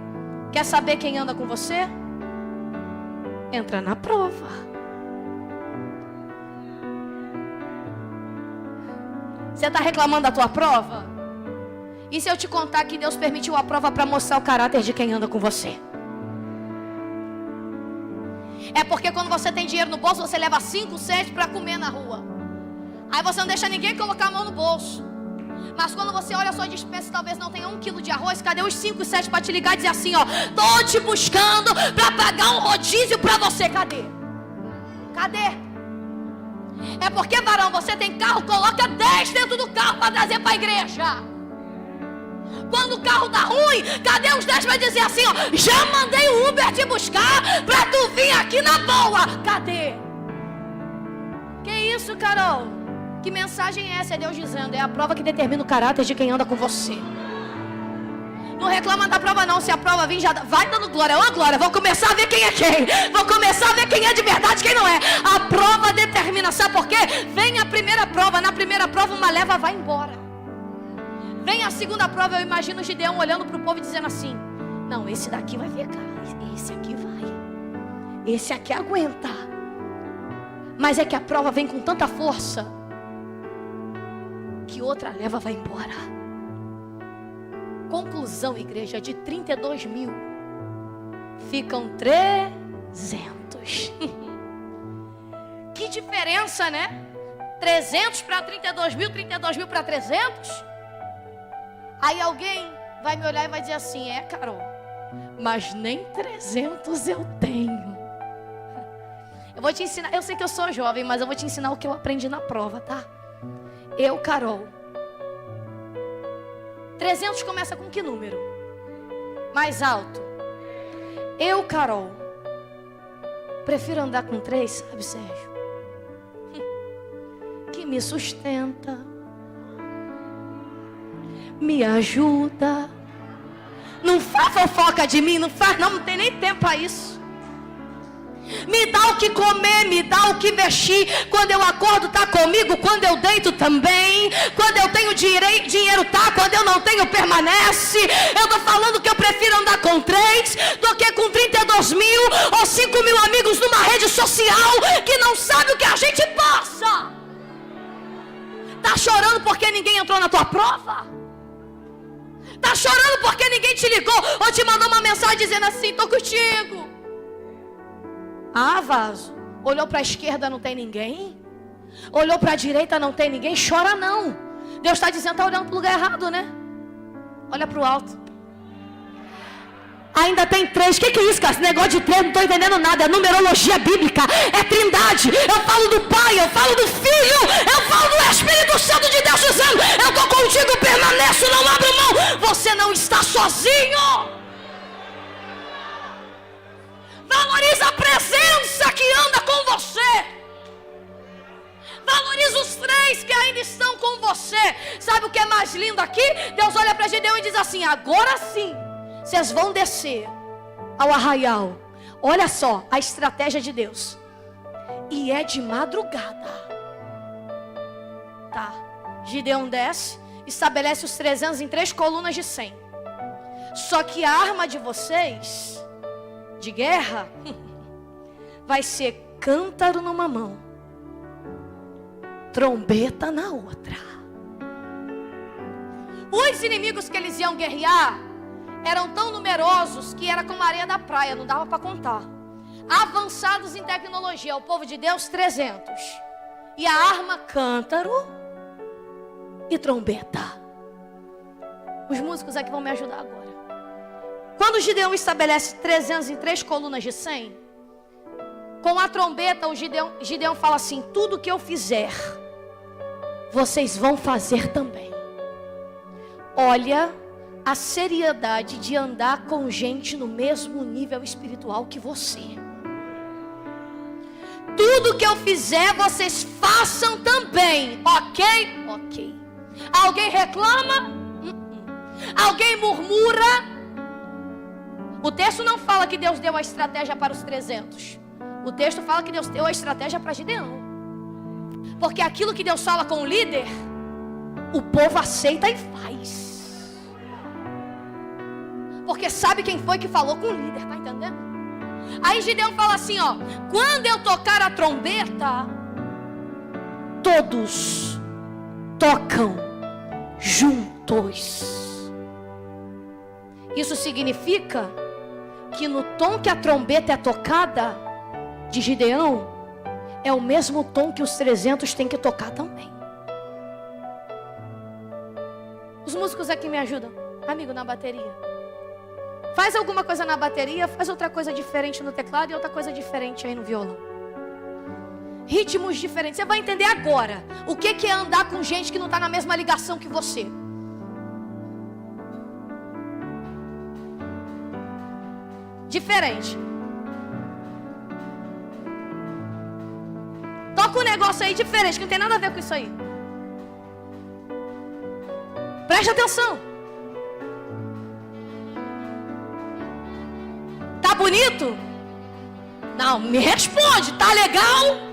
Quer saber quem anda com você? Entra na prova. Você está reclamando da tua prova? E se eu te contar que Deus permitiu a prova para mostrar o caráter de quem anda com você? É porque quando você tem dinheiro no bolso, você leva 5, 7 para comer na rua. Aí você não deixa ninguém colocar a mão no bolso. Mas quando você olha a sua despensa, talvez não tenha 1 quilo de arroz. Cadê os 5, 7 para te ligar e dizer assim: tô te buscando para pagar um rodízio para você? Cadê? É porque, varão, você tem carro, coloca 10 dentro do carro para trazer para a igreja. Quando o carro tá ruim, cadê os 10 para dizer assim: já mandei o Uber te buscar para tu vir aqui na boa? Cadê? Que isso, Carol? Que mensagem é essa? É Deus dizendo: é a prova que determina o caráter de quem anda com você. Não reclama da prova não. Se a prova vir, já vai dando glória. Glória, vou começar a ver quem é quem. Vou começar a ver quem é de verdade, quem não é. A prova determina. Sabe por quê? Vem a primeira prova. Na primeira prova uma leva vai embora. Vem a segunda prova. Eu imagino o Gideão olhando para o povo e dizendo assim: não, esse daqui vai ficar, esse aqui vai, esse aqui aguenta. Mas é que a prova vem com tanta força que outra leva vai embora. Conclusão, igreja: de 32 mil ficam 300. Que diferença, né? 300 para 32 mil, 32 mil para 300. Aí alguém vai me olhar e vai dizer assim: Carol, mas nem 300 eu tenho. Eu vou te ensinar, eu sei que eu sou jovem, mas eu vou te ensinar o que eu aprendi na prova, tá? Carol, 300 começa com que número? Mais alto. Carol, prefiro andar com 3, sabe, Sérgio? Que me sustenta, me ajuda. Não faz fofoca de mim, não faz não tem nem tempo para isso. Me dá o que comer, me dá o que vestir. Quando eu acordo tá comigo, quando eu deito também. Quando eu tenho dinheiro tá, quando eu não tenho permanece. Eu tô falando que eu prefiro andar com 3 do que com 32 mil ou 5 mil amigos numa rede social que não sabe o que a gente passa. Tá chorando porque ninguém entrou na tua prova? Tá chorando porque ninguém te ligou ou te mandou uma mensagem dizendo assim: tô contigo. Vaso, olhou para a esquerda, não tem ninguém. Olhou para a direita, não tem ninguém. Chora não. Deus está dizendo: está olhando para o lugar errado, né? Olha para o alto. Ainda tem 3. Que é isso, cara? Esse negócio de 3, não estou entendendo nada. É numerologia bíblica, é trindade. Eu falo do Pai, eu falo do Filho, eu falo do Espírito Santo de Deus dizendo: eu estou contigo, permaneço, não abro mão. Você não está sozinho. Valoriza a presença que anda com você. Valoriza os 3 que ainda estão com você. Sabe o que é mais lindo aqui? Deus olha para Gideão e diz assim: agora sim, vocês vão descer ao arraial. Olha só a estratégia de Deus. E é de madrugada. Tá. Gideão desce, estabelece os 300 em 3 colunas de 100. Só que a arma de vocês de guerra vai ser cântaro numa mão, trombeta na outra. Os inimigos que eles iam guerrear eram tão numerosos que era como a areia da praia, não dava para contar. Avançados em tecnologia, o povo de Deus 300. E a arma cântaro e trombeta. Os músicos aqui vão me ajudar agora. Quando Gideão estabelece 300 em 3 colunas de 100, com a trombeta, o Gideão fala assim: tudo que eu fizer, vocês vão fazer também. Olha a seriedade de andar com gente no mesmo nível espiritual que você. Tudo que eu fizer, vocês façam também, ok? Ok. Alguém reclama? Alguém murmura? O texto não fala que Deus deu a estratégia para os 300. O texto fala que Deus deu a estratégia para Gideão. Porque aquilo que Deus fala com o líder, o povo aceita e faz. Porque sabe quem foi que falou com o líder, tá entendendo? Aí Gideão fala assim, ó: quando eu tocar a trombeta, todos tocam juntos. Isso significa que no tom que a trombeta é tocada de Gideão, é o mesmo tom que os 300 têm que tocar também. Os músicos aqui me ajudam, amigo, na bateria. Faz alguma coisa na bateria, faz outra coisa diferente no teclado e outra coisa diferente aí no violão. Ritmos diferentes. Você vai entender agora o que é andar com gente que não está na mesma ligação que você. Diferente. Toca um negócio aí diferente, que não tem nada a ver com isso aí. Preste atenção. Tá bonito? Não, me responde, tá legal?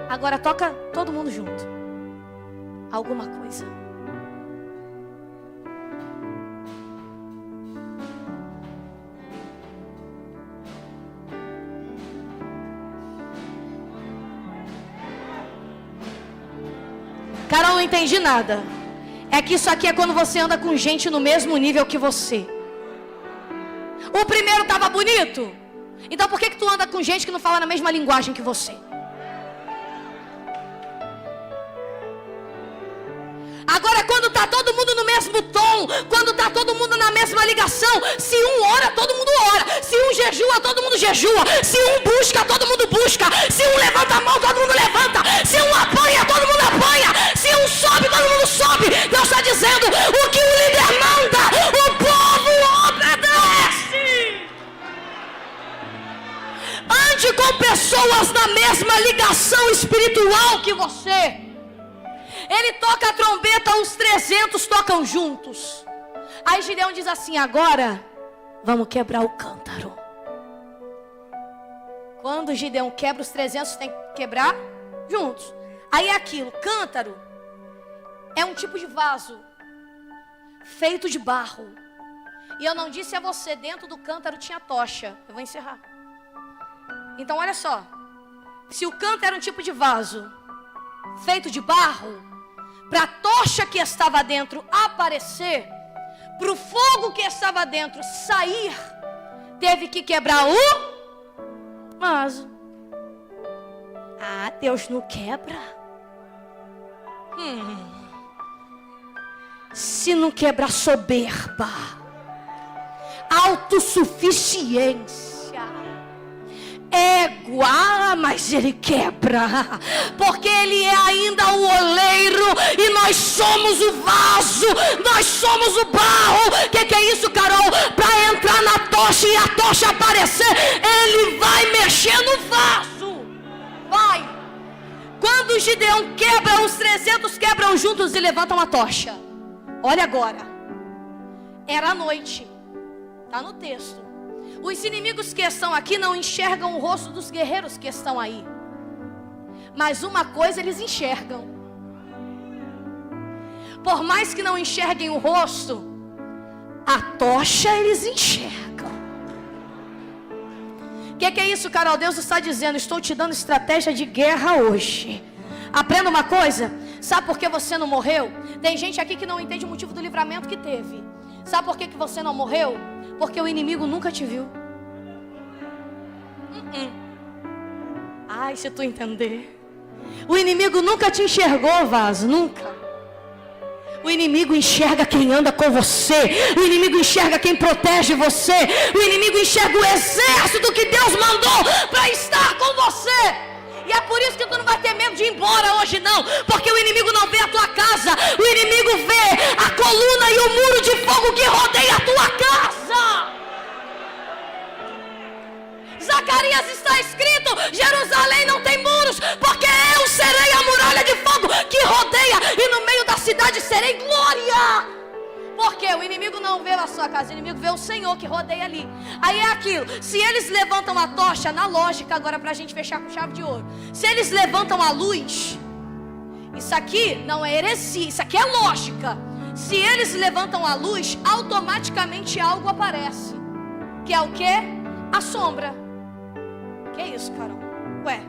Agora toca todo mundo junto. Alguma coisa. Cara, eu não entendi nada. É que isso aqui é quando você anda com gente no mesmo nível que você. O primeiro estava bonito. Então por que tu anda com gente que não fala na mesma linguagem que você? Agora quando está todo mundo no mesmo tom, quando está todo mundo na mesma ligação, se um ora, todo mundo ora. Se um jejua, todo mundo jejua. Se um busca, todo mundo busca. Se um levanta a mão, todo mundo levanta. Se um apanha, todo mundo apanha. Se um sobe, todo mundo sobe. Deus está dizendo: o que o líder manda, o povo obedece. Ande com pessoas na mesma ligação espiritual que você. Ele toca a trombeta, os 300 tocam juntos. Aí Gideão diz assim: agora vamos quebrar o cântaro. Quando Gideão quebra, os 300 tem que quebrar juntos. Aí é aquilo, cântaro é um tipo de vaso feito de barro. E eu não disse a você, dentro do cântaro tinha tocha. Eu vou encerrar. Então olha só, se o cântaro era um tipo de vaso feito de barro, para a tocha que estava dentro aparecer, para o fogo que estava dentro sair, teve que quebrar o vaso. Ah, Deus não quebra. Se não quebrar soberba, autossuficiência, égua, mas ele quebra, porque ele é ainda o oleiro e nós somos o vaso, nós somos o barro. Que é isso, Carol? Para entrar na tocha e a tocha aparecer, ele vai mexer no vaso. Vai. Quando Gideão quebra, os 300 quebram juntos e levantam a tocha. Olha agora, era a noite, está no texto. Os inimigos que estão aqui não enxergam o rosto dos guerreiros que estão aí, mas uma coisa eles enxergam. Por mais que não enxerguem o rosto, a tocha eles enxergam. Que é isso, Carol? Deus está dizendo: estou te dando estratégia de guerra hoje. Aprenda uma coisa. Sabe por que você não morreu? Tem gente aqui que não entende o motivo do livramento que teve. Sabe por que você não morreu? Porque o inimigo nunca te viu. Ai, se tu entender. O inimigo nunca te enxergou, vaso, nunca. O inimigo enxerga quem anda com você. O inimigo enxerga quem protege você. O inimigo enxerga o exército que Deus mandou para estar com você. E é por isso que tu não vai ter medo de ir embora hoje não. Porque o inimigo não vê a tua casa. O inimigo vê a coluna e o muro de fogo que rodeia a tua casa. Zacarias está escrito: Jerusalém não tem muros, porque eu serei a muralha de fogo que rodeia, e no meio da cidade serei glória. Porque o inimigo não vê a sua casa, o inimigo vê o Senhor que rodeia ali. Aí é aquilo, se eles levantam a tocha, na lógica agora pra gente fechar com chave de ouro, se eles levantam a luz, isso aqui não é heresia, isso aqui é lógica. Se eles levantam a luz, automaticamente algo aparece. Que é o quê? A sombra. Que é isso, Carol? Ué,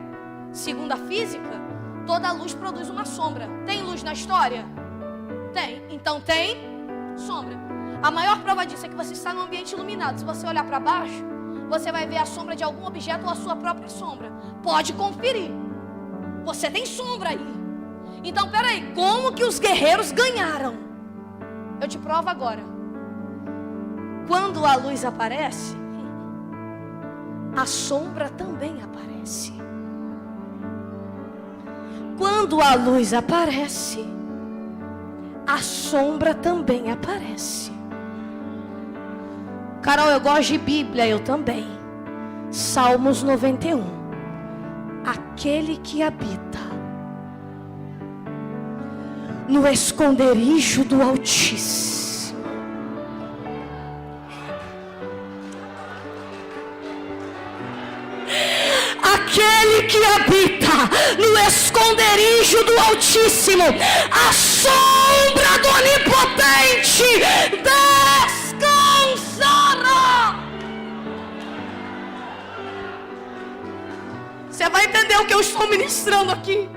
segundo a física, toda luz produz uma sombra. Tem luz na história? Tem. Então tem sombra. A maior prova disso é que você está num ambiente iluminado. Se você olhar para baixo, você vai ver a sombra de algum objeto ou a sua própria sombra. Pode conferir. Você tem sombra aí. Então, peraí, como que os guerreiros ganharam? Eu te provo agora. Quando a luz aparece, a sombra também aparece. Quando a luz aparece, a sombra também aparece. Carol, eu gosto de Bíblia, eu também. Salmos 91. Aquele que habita no esconderijo do Altíssimo. Aquele que habita no esconderijo do Altíssimo, a sombra do Onipotente descansará. Você vai entender o que eu estou ministrando aqui.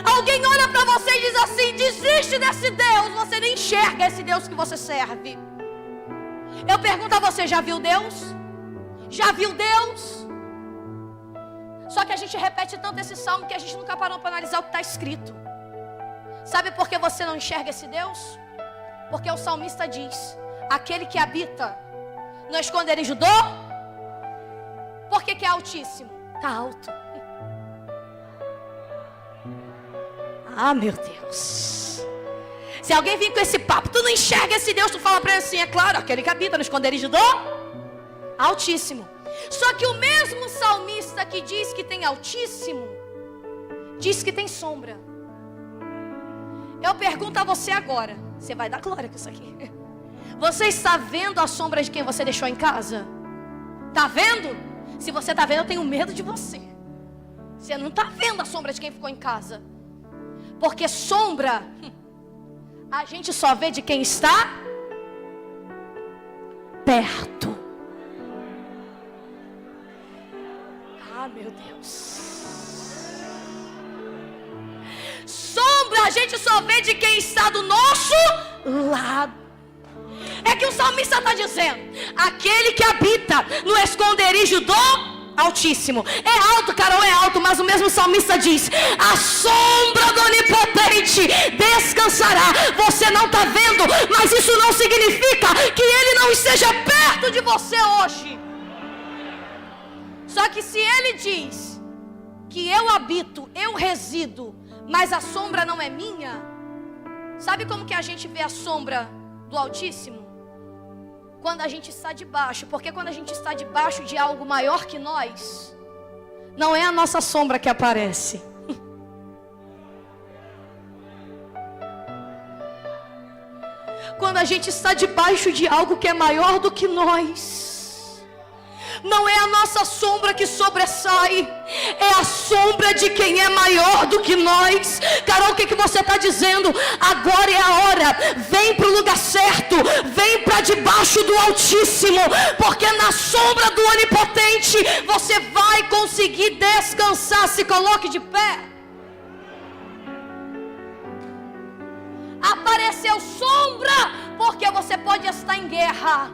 Alguém olha para você e diz assim: desiste desse Deus. Você nem enxerga esse Deus que você serve. Eu pergunto a você: já viu Deus? Já viu Deus? Só que a gente repete tanto esse salmo que a gente nunca parou para analisar o que está escrito. Sabe por que você não enxerga esse Deus? Porque o salmista diz: aquele que habita no esconderijo do... Por que é altíssimo? Está alto. Ah, meu Deus. Se alguém vir com esse papo, tu não enxerga esse Deus, tu fala para ele assim: é claro, aquele que habita no esconderijo do Altíssimo. Só que o mesmo salmista que diz que tem Altíssimo, diz que tem sombra. Eu pergunto a você agora, você vai dar glória com isso aqui. Você está vendo a sombra de quem você deixou em casa? Está vendo? Se você está vendo, eu tenho medo de você. Você não está vendo a sombra de quem ficou em casa. Porque sombra, a gente só vê de quem está perto. Ah, meu Deus. Sombra a gente só vê de quem está do nosso lado. É que o salmista está dizendo: aquele que habita no esconderijo do Altíssimo. É alto, Carol, é alto, mas o mesmo salmista diz: a sombra do Onipotente descansará. Você não está vendo, mas isso não significa que ele não esteja perto de você hoje. Só que se ele diz que eu habito, eu resido, mas a sombra não é minha, sabe como que a gente vê a sombra do Altíssimo? Quando a gente está debaixo. Porque quando a gente está debaixo de algo maior que nós, não é a nossa sombra que aparece. Quando a gente está debaixo de algo que é maior do que nós, não é a nossa sombra que sobressai, é a sombra de quem é maior do que nós. Carol, o que você está dizendo? Agora é a hora. Vem para o lugar certo. Vem para debaixo do Altíssimo. Porque na sombra do Onipotente você vai conseguir descansar. Se coloque de pé. Apareceu sombra porque você pode estar em guerra.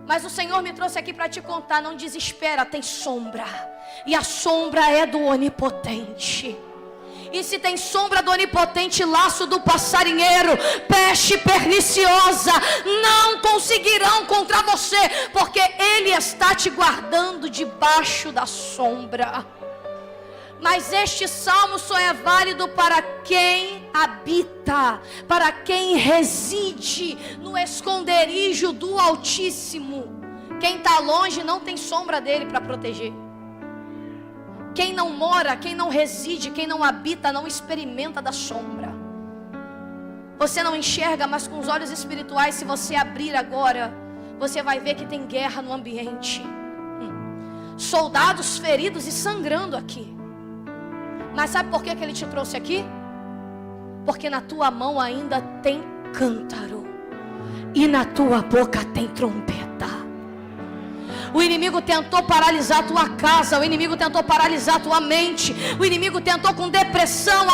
Mas o Senhor me trouxe aqui para te contar: não desespera, tem sombra. E a sombra é do Onipotente. E se tem sombra do Onipotente, laço do passarinheiro, peste perniciosa não conseguirão contra você, porque Ele está te guardando debaixo da sombra. Mas este salmo só é válido para quem habita, para quem reside no esconderijo do Altíssimo. Quem está longe não tem sombra dele para proteger. Quem não mora, quem não reside, quem não habita, não experimenta da sombra. Você não enxerga, mas com os olhos espirituais, se você abrir agora, você vai ver que tem guerra no ambiente. Soldados feridos e sangrando aqui. Mas sabe por que ele te trouxe aqui? Porque na tua mão ainda tem cântaro, e na tua boca tem trombeta. O inimigo tentou paralisar a tua casa, o inimigo tentou paralisar a tua mente, o inimigo tentou com depressão,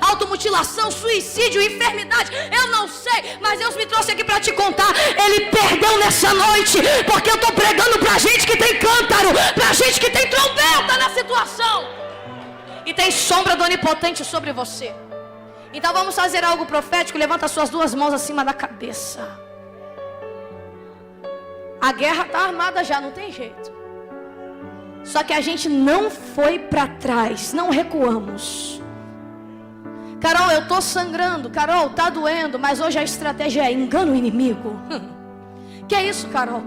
automutilação, suicídio, enfermidade, eu não sei, mas Deus me trouxe aqui para te contar, ele perdeu nessa noite, porque eu estou pregando para gente que tem cântaro, para gente que tem trombeta na situação, e tem sombra do onipotente sobre você. Então vamos fazer algo profético. Levanta suas duas mãos acima da cabeça. A guerra está armada já, não tem jeito. Só que a gente não foi para trás, não recuamos. Carol, eu estou sangrando. Carol, está doendo. Mas hoje a estratégia é engana o inimigo. Que é isso, Carol?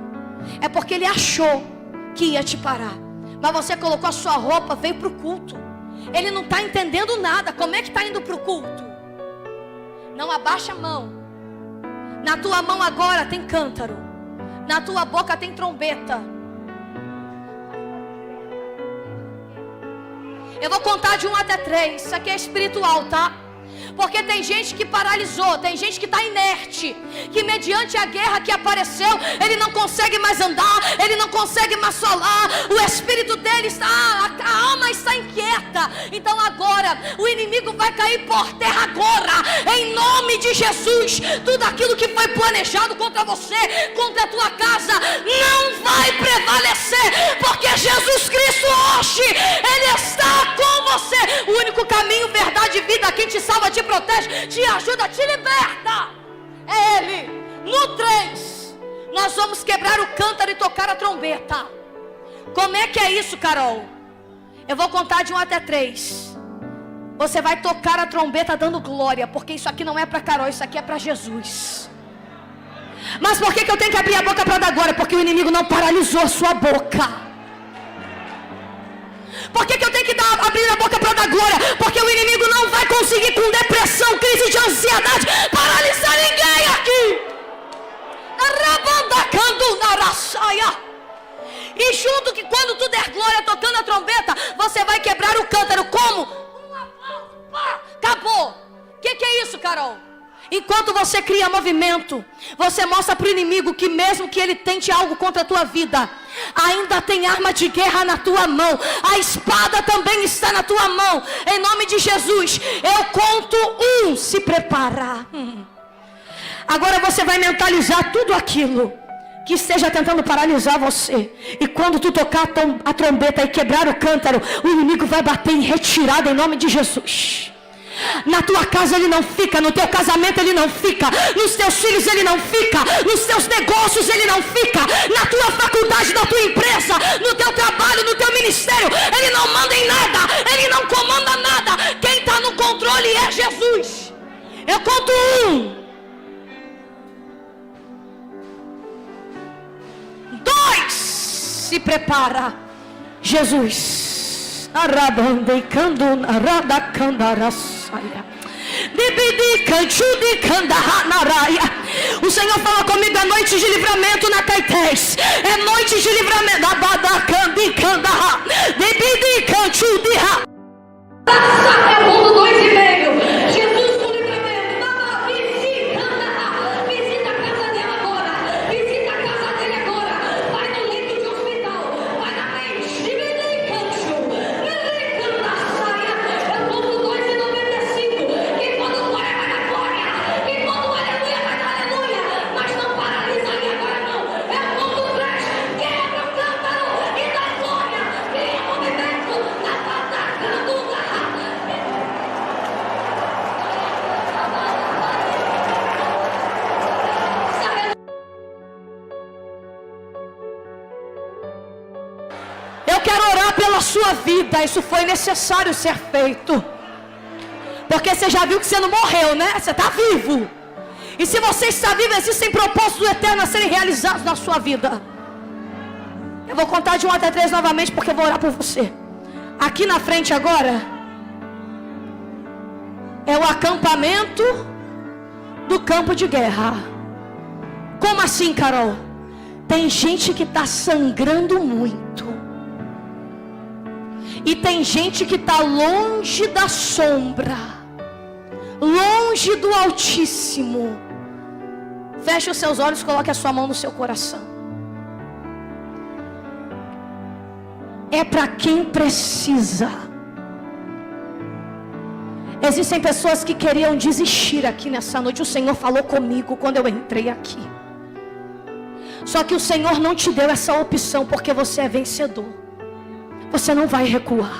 É porque ele achou que ia te parar. Mas você colocou a sua roupa, veio para o culto. Ele não está entendendo nada. Como é que está indo para o culto? Não abaixa a mão. Na tua mão agora tem cântaro. Na tua boca tem trombeta. Eu vou contar de 1 até 3. Isso aqui é espiritual, tá? Porque tem gente que paralisou, tem gente que está inerte, que mediante a guerra que apareceu, ele não consegue mais andar, ele não consegue mais falar, o espírito dele está, a alma está inquieta. Então agora, o inimigo vai cair por terra agora, em nome de Jesus. Tudo aquilo que foi planejado contra você, contra a tua casa, não vai prevalecer, porque Jesus Cristo hoje, Ele está com você. O único caminho, verdade e vida, quem te salva, te protege, te ajuda, te liberta, é Ele. No 3, nós vamos quebrar o cântaro e tocar a trombeta. Como é que é isso, Carol? Eu vou contar de 1 até 3. Você vai tocar a trombeta dando glória, porque isso aqui não é para Carol, isso aqui é para Jesus. Mas por que eu tenho que abrir a boca para dar glória? Porque o inimigo não paralisou a sua boca. Por que eu tenho que abrir a boca para dar glória? Porque o inimigo não vai conseguir, com depressão, crise de ansiedade, paralisar ninguém aqui. E junto que quando tu der glória tocando a trombeta, você vai quebrar o cântaro. Como? Acabou. O que é isso, Carol? Enquanto você cria movimento, você mostra para o inimigo que mesmo que ele tente algo contra a tua vida, ainda tem arma de guerra na tua mão. A espada também está na tua mão. Em nome de Jesus, eu conto 1, se prepara. Agora você vai mentalizar tudo aquilo que esteja tentando paralisar você. E quando tu tocar a trombeta e quebrar o cântaro, o inimigo vai bater em retirada em nome de Jesus. Na tua casa ele não fica, no teu casamento ele não fica, nos teus filhos ele não fica, nos teus negócios ele não fica, na tua faculdade, na tua empresa, no teu trabalho, no teu ministério, ele não manda em nada, ele não comanda nada. Quem está no controle é Jesus. Eu conto 1, 2, se prepara. Jesus. Arabandei canduna radacandaras. O Senhor fala comigo, é noite de livramento na Caetés, é noite de livramento. É mundo 2,5. Jesus com livramento. Visita a casa dele agora. Visita a casa dele agora. Vai no leito de hospital. Vai na mente. É mundo 2,95. Que quando glória vai na glória. Que quando aleluia vai na aleluia. Mas não paralisa ali agora não. É mundo 3. quero orar pela sua vida. Isso foi necessário ser feito. Porque você já viu que você não morreu, né? Você está vivo. E se você está vivo, existem propósitos eternos a serem realizados na sua vida. Eu vou contar de 1 até 3 novamente, porque eu vou orar por você. Aqui na frente agora é o acampamento do campo de guerra. Como assim, Carol? Tem gente que está sangrando muito. E tem gente que está longe da sombra, longe do Altíssimo. Feche os seus olhos, coloque a sua mão no seu coração. É para quem precisa. Existem pessoas que queriam desistir aqui nessa noite. O Senhor falou comigo quando eu entrei aqui. Só que o Senhor não te deu essa opção, porque você é vencedor. Você não vai recuar.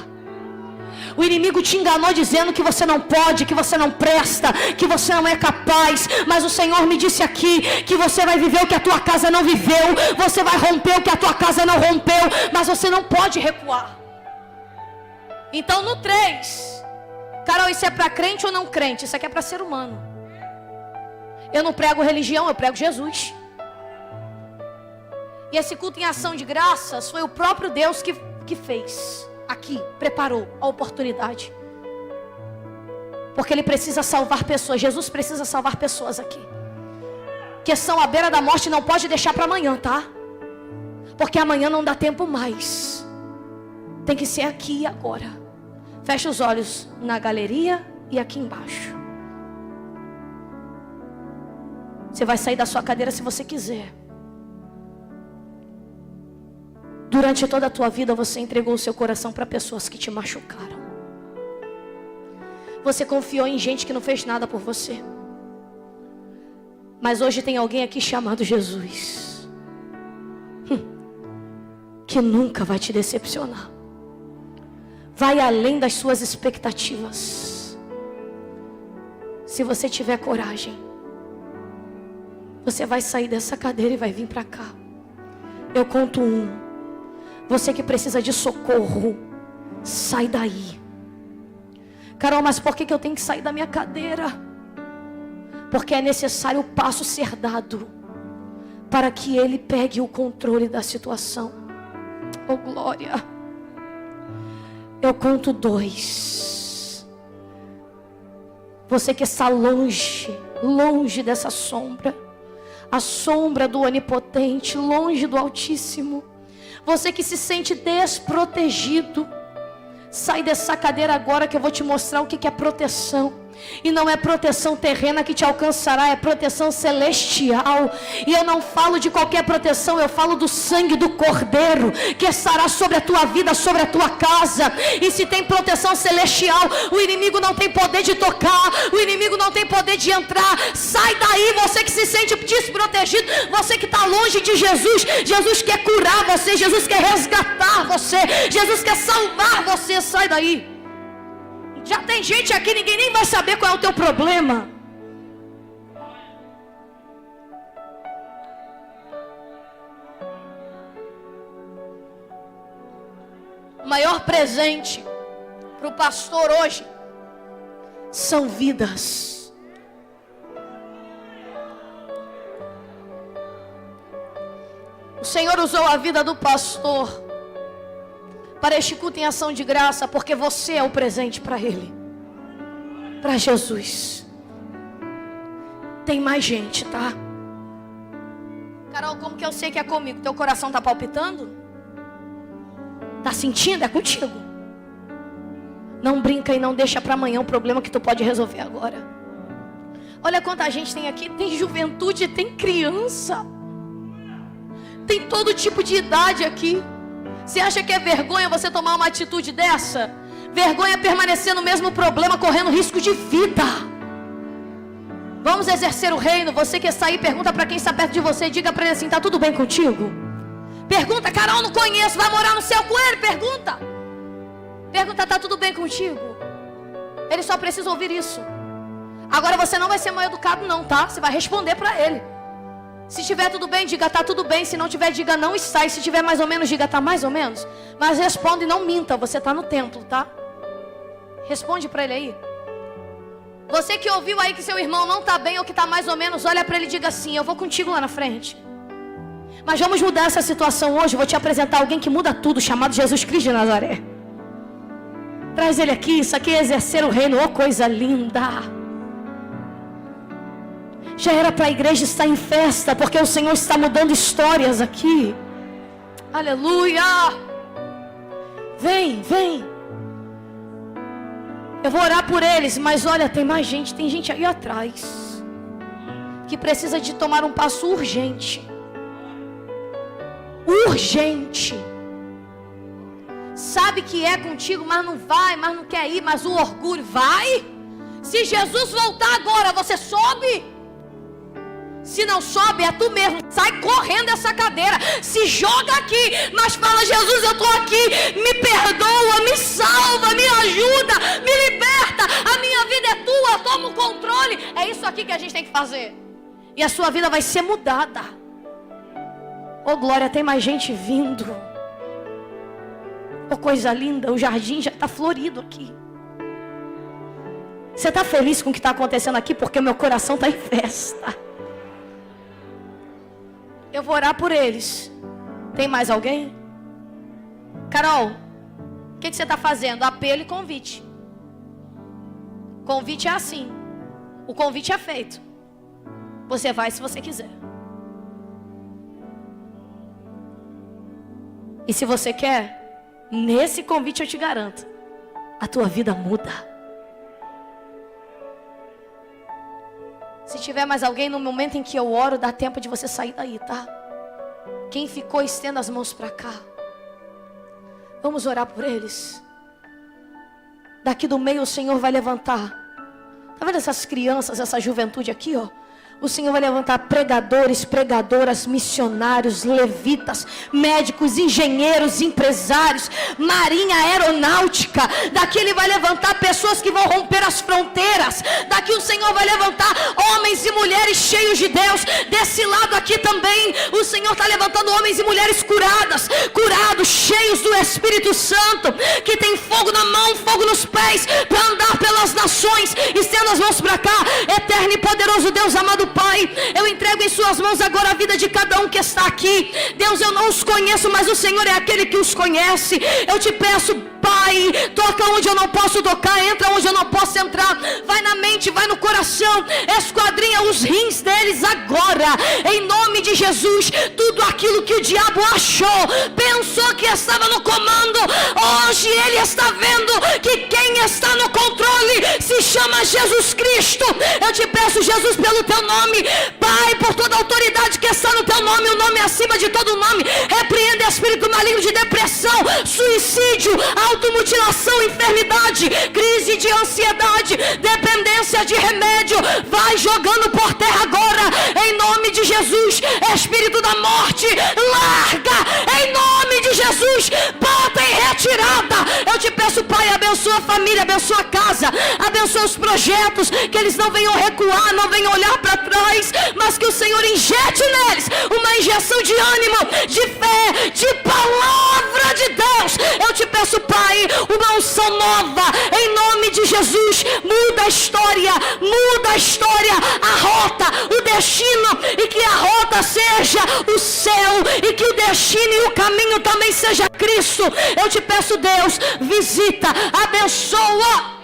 O inimigo te enganou dizendo que você não pode, que você não presta, que você não é capaz. Mas o Senhor me disse aqui que você vai viver o que a tua casa não viveu. Você vai romper o que a tua casa não rompeu. Mas você não pode recuar. Então no 3, Carol, isso é para crente ou não crente? Isso aqui é para ser humano. Eu não prego religião, eu prego Jesus. E esse culto em ação de graças foi o próprio Deus que fez aqui, preparou a oportunidade. Porque Ele precisa salvar pessoas. Jesus precisa salvar pessoas aqui que são à beira da morte. Não pode deixar para amanhã, tá? Porque amanhã não dá tempo mais. Tem que ser aqui e agora. Feche os olhos na galeria e aqui embaixo. Você vai sair da sua cadeira se você quiser. Durante toda a tua vida você entregou o seu coração para pessoas que te machucaram. Você confiou em gente que não fez nada por você. Mas hoje tem alguém aqui chamado Jesus, que nunca vai te decepcionar. Vai além das suas expectativas. Se você tiver coragem, você vai sair dessa cadeira e vai vir para cá. Eu conto 1. Você que precisa de socorro, sai daí. Carol, mas por que eu tenho que sair da minha cadeira? Porque é necessário o passo ser dado para que Ele pegue o controle da situação. Oh glória. Eu conto 2. Você que está longe dessa sombra, a sombra do Onipotente, longe do Altíssimo. Você que se sente desprotegido, sai dessa cadeira agora que eu vou te mostrar o que é proteção. E não é proteção terrena que te alcançará, é proteção celestial. E eu não falo de qualquer proteção, eu falo do sangue do Cordeiro, que estará sobre a tua vida, sobre a tua casa. E se tem proteção celestial, o inimigo não tem poder de tocar, o inimigo não tem poder de entrar. Sai daí, você que se sente desprotegido, você que está longe de Jesus. Jesus quer curar você, Jesus quer resgatar você, Jesus quer salvar você. Sai daí. Já tem gente aqui, ninguém nem vai saber qual é o teu problema. O maior presente para o pastor hoje são vidas. O Senhor usou a vida do pastor para este culto em ação de graça, porque você é o presente para Ele, para Jesus. Tem mais gente, tá? Carol, como que eu sei que é comigo? Teu coração tá palpitando? Tá sentindo? É contigo. Não brinca e não deixa para amanhã um problema que tu pode resolver agora. Olha quanta gente tem aqui. Tem juventude, tem criança, tem todo tipo de idade aqui. Você acha que é vergonha você tomar uma atitude dessa? Vergonha é permanecer no mesmo problema, correndo risco de vida. Vamos exercer o reino. Você que está aí, pergunta para quem está perto de você. Diga para ele assim, tá tudo bem contigo? Pergunta, Carol, não conheço, vai morar no céu com ele? Pergunta. Pergunta, tá tudo bem contigo? Ele só precisa ouvir isso. Agora você não vai ser mal educado não, tá? Você vai responder para ele. Se tiver tudo bem, diga tá tudo bem. Se não tiver, diga não está. E se tiver mais ou menos, diga tá mais ou menos. Mas responde e não minta, você está no templo, tá? Responde para ele aí. Você que ouviu aí que seu irmão não está bem ou que está mais ou menos, olha para ele e diga assim: eu vou contigo lá na frente. Mas vamos mudar essa situação hoje. Vou te apresentar alguém que muda tudo, chamado Jesus Cristo de Nazaré. Traz ele aqui, isso aqui é exercer o reino, oh coisa linda. Já era para a igreja estar em festa, porque o Senhor está mudando histórias aqui. Aleluia. Vem, vem. Eu vou orar por eles, mas olha, tem mais gente, tem gente aí atrás que precisa de tomar um passo urgente. Urgente. Sabe que é contigo, mas não vai, mas não quer ir, mas o orgulho vai. Se Jesus voltar agora, você sobe? Se não sobe, é tu mesmo. Sai correndo dessa cadeira. Se joga aqui. Mas fala: Jesus, eu estou aqui. Me perdoa, me salva, me ajuda, me liberta. A minha vida é tua, toma o controle. É isso aqui que a gente tem que fazer. E a sua vida vai ser mudada. Oh glória, tem mais gente vindo. Oh coisa linda, o jardim já está florido aqui. Você está feliz com o que está acontecendo aqui? Porque o meu coração está em festa. Eu vou orar por eles. Tem mais alguém? Carol, o que você está fazendo? Apelo e convite. Convite é assim. O convite é feito. Você vai se você quiser. E se você quer, nesse convite eu te garanto, a tua vida muda. Se tiver mais alguém, no momento em que eu oro, dá tempo de você sair daí, tá? Quem ficou, estenda as mãos para cá. Vamos orar por eles. Daqui do meio o Senhor vai levantar. Tá vendo essas crianças, essa juventude aqui, ó? O Senhor vai levantar pregadores, pregadoras, missionários, levitas, médicos, engenheiros, empresários, marinha, aeronáutica. Daqui Ele vai levantar pessoas que vão romper as fronteiras. Daqui o Senhor vai levantar homens e mulheres cheios de Deus. Desse lado aqui também o Senhor está levantando homens e mulheres curados, cheios do Espírito Santo, que tem fogo na mão, fogo nos pés, para andar pelas nações. Estenda as mãos para cá. Eterno e poderoso Deus amado Pai, eu entrego em suas mãos agora a vida de cada um que está aqui. Deus, eu não os conheço, mas o Senhor é aquele que os conhece. Eu te peço, Pai, toca onde eu não posso tocar, entra onde eu não posso entrar, vai na mente, vai no coração, esquadrinha os rins deles agora, em nome de Jesus. Tudo aquilo que o diabo achou, pensou que estava no comando, hoje ele está vendo que quem está no controle se chama Jesus Cristo. Eu te peço, Jesus, pelo teu nome, Pai, por toda a autoridade que está no teu nome, o nome acima de todo nome, repreenda espírito maligno de depressão, suicídio, automutilação, enfermidade, crise de ansiedade, dependência de remédio, vai jogando por terra agora, em nome de Jesus. Espírito da morte, larga, em nome de Jesus, bota em retirada. Eu te peço, Pai, abençoa a família, abençoa a casa, abençoa os projetos, que eles não venham recuar, não venham olhar para trás, mas que o Senhor injete neles uma injeção de ânimo, de fé, de palavra de Deus. Eu te peço, Pai, uma unção nova, em nome de Jesus. Muda a história, a rota, o destino, e que a rota seja o céu, e que o destino e o caminho também seja Cristo. Eu te peço, Deus, visita, abençoa.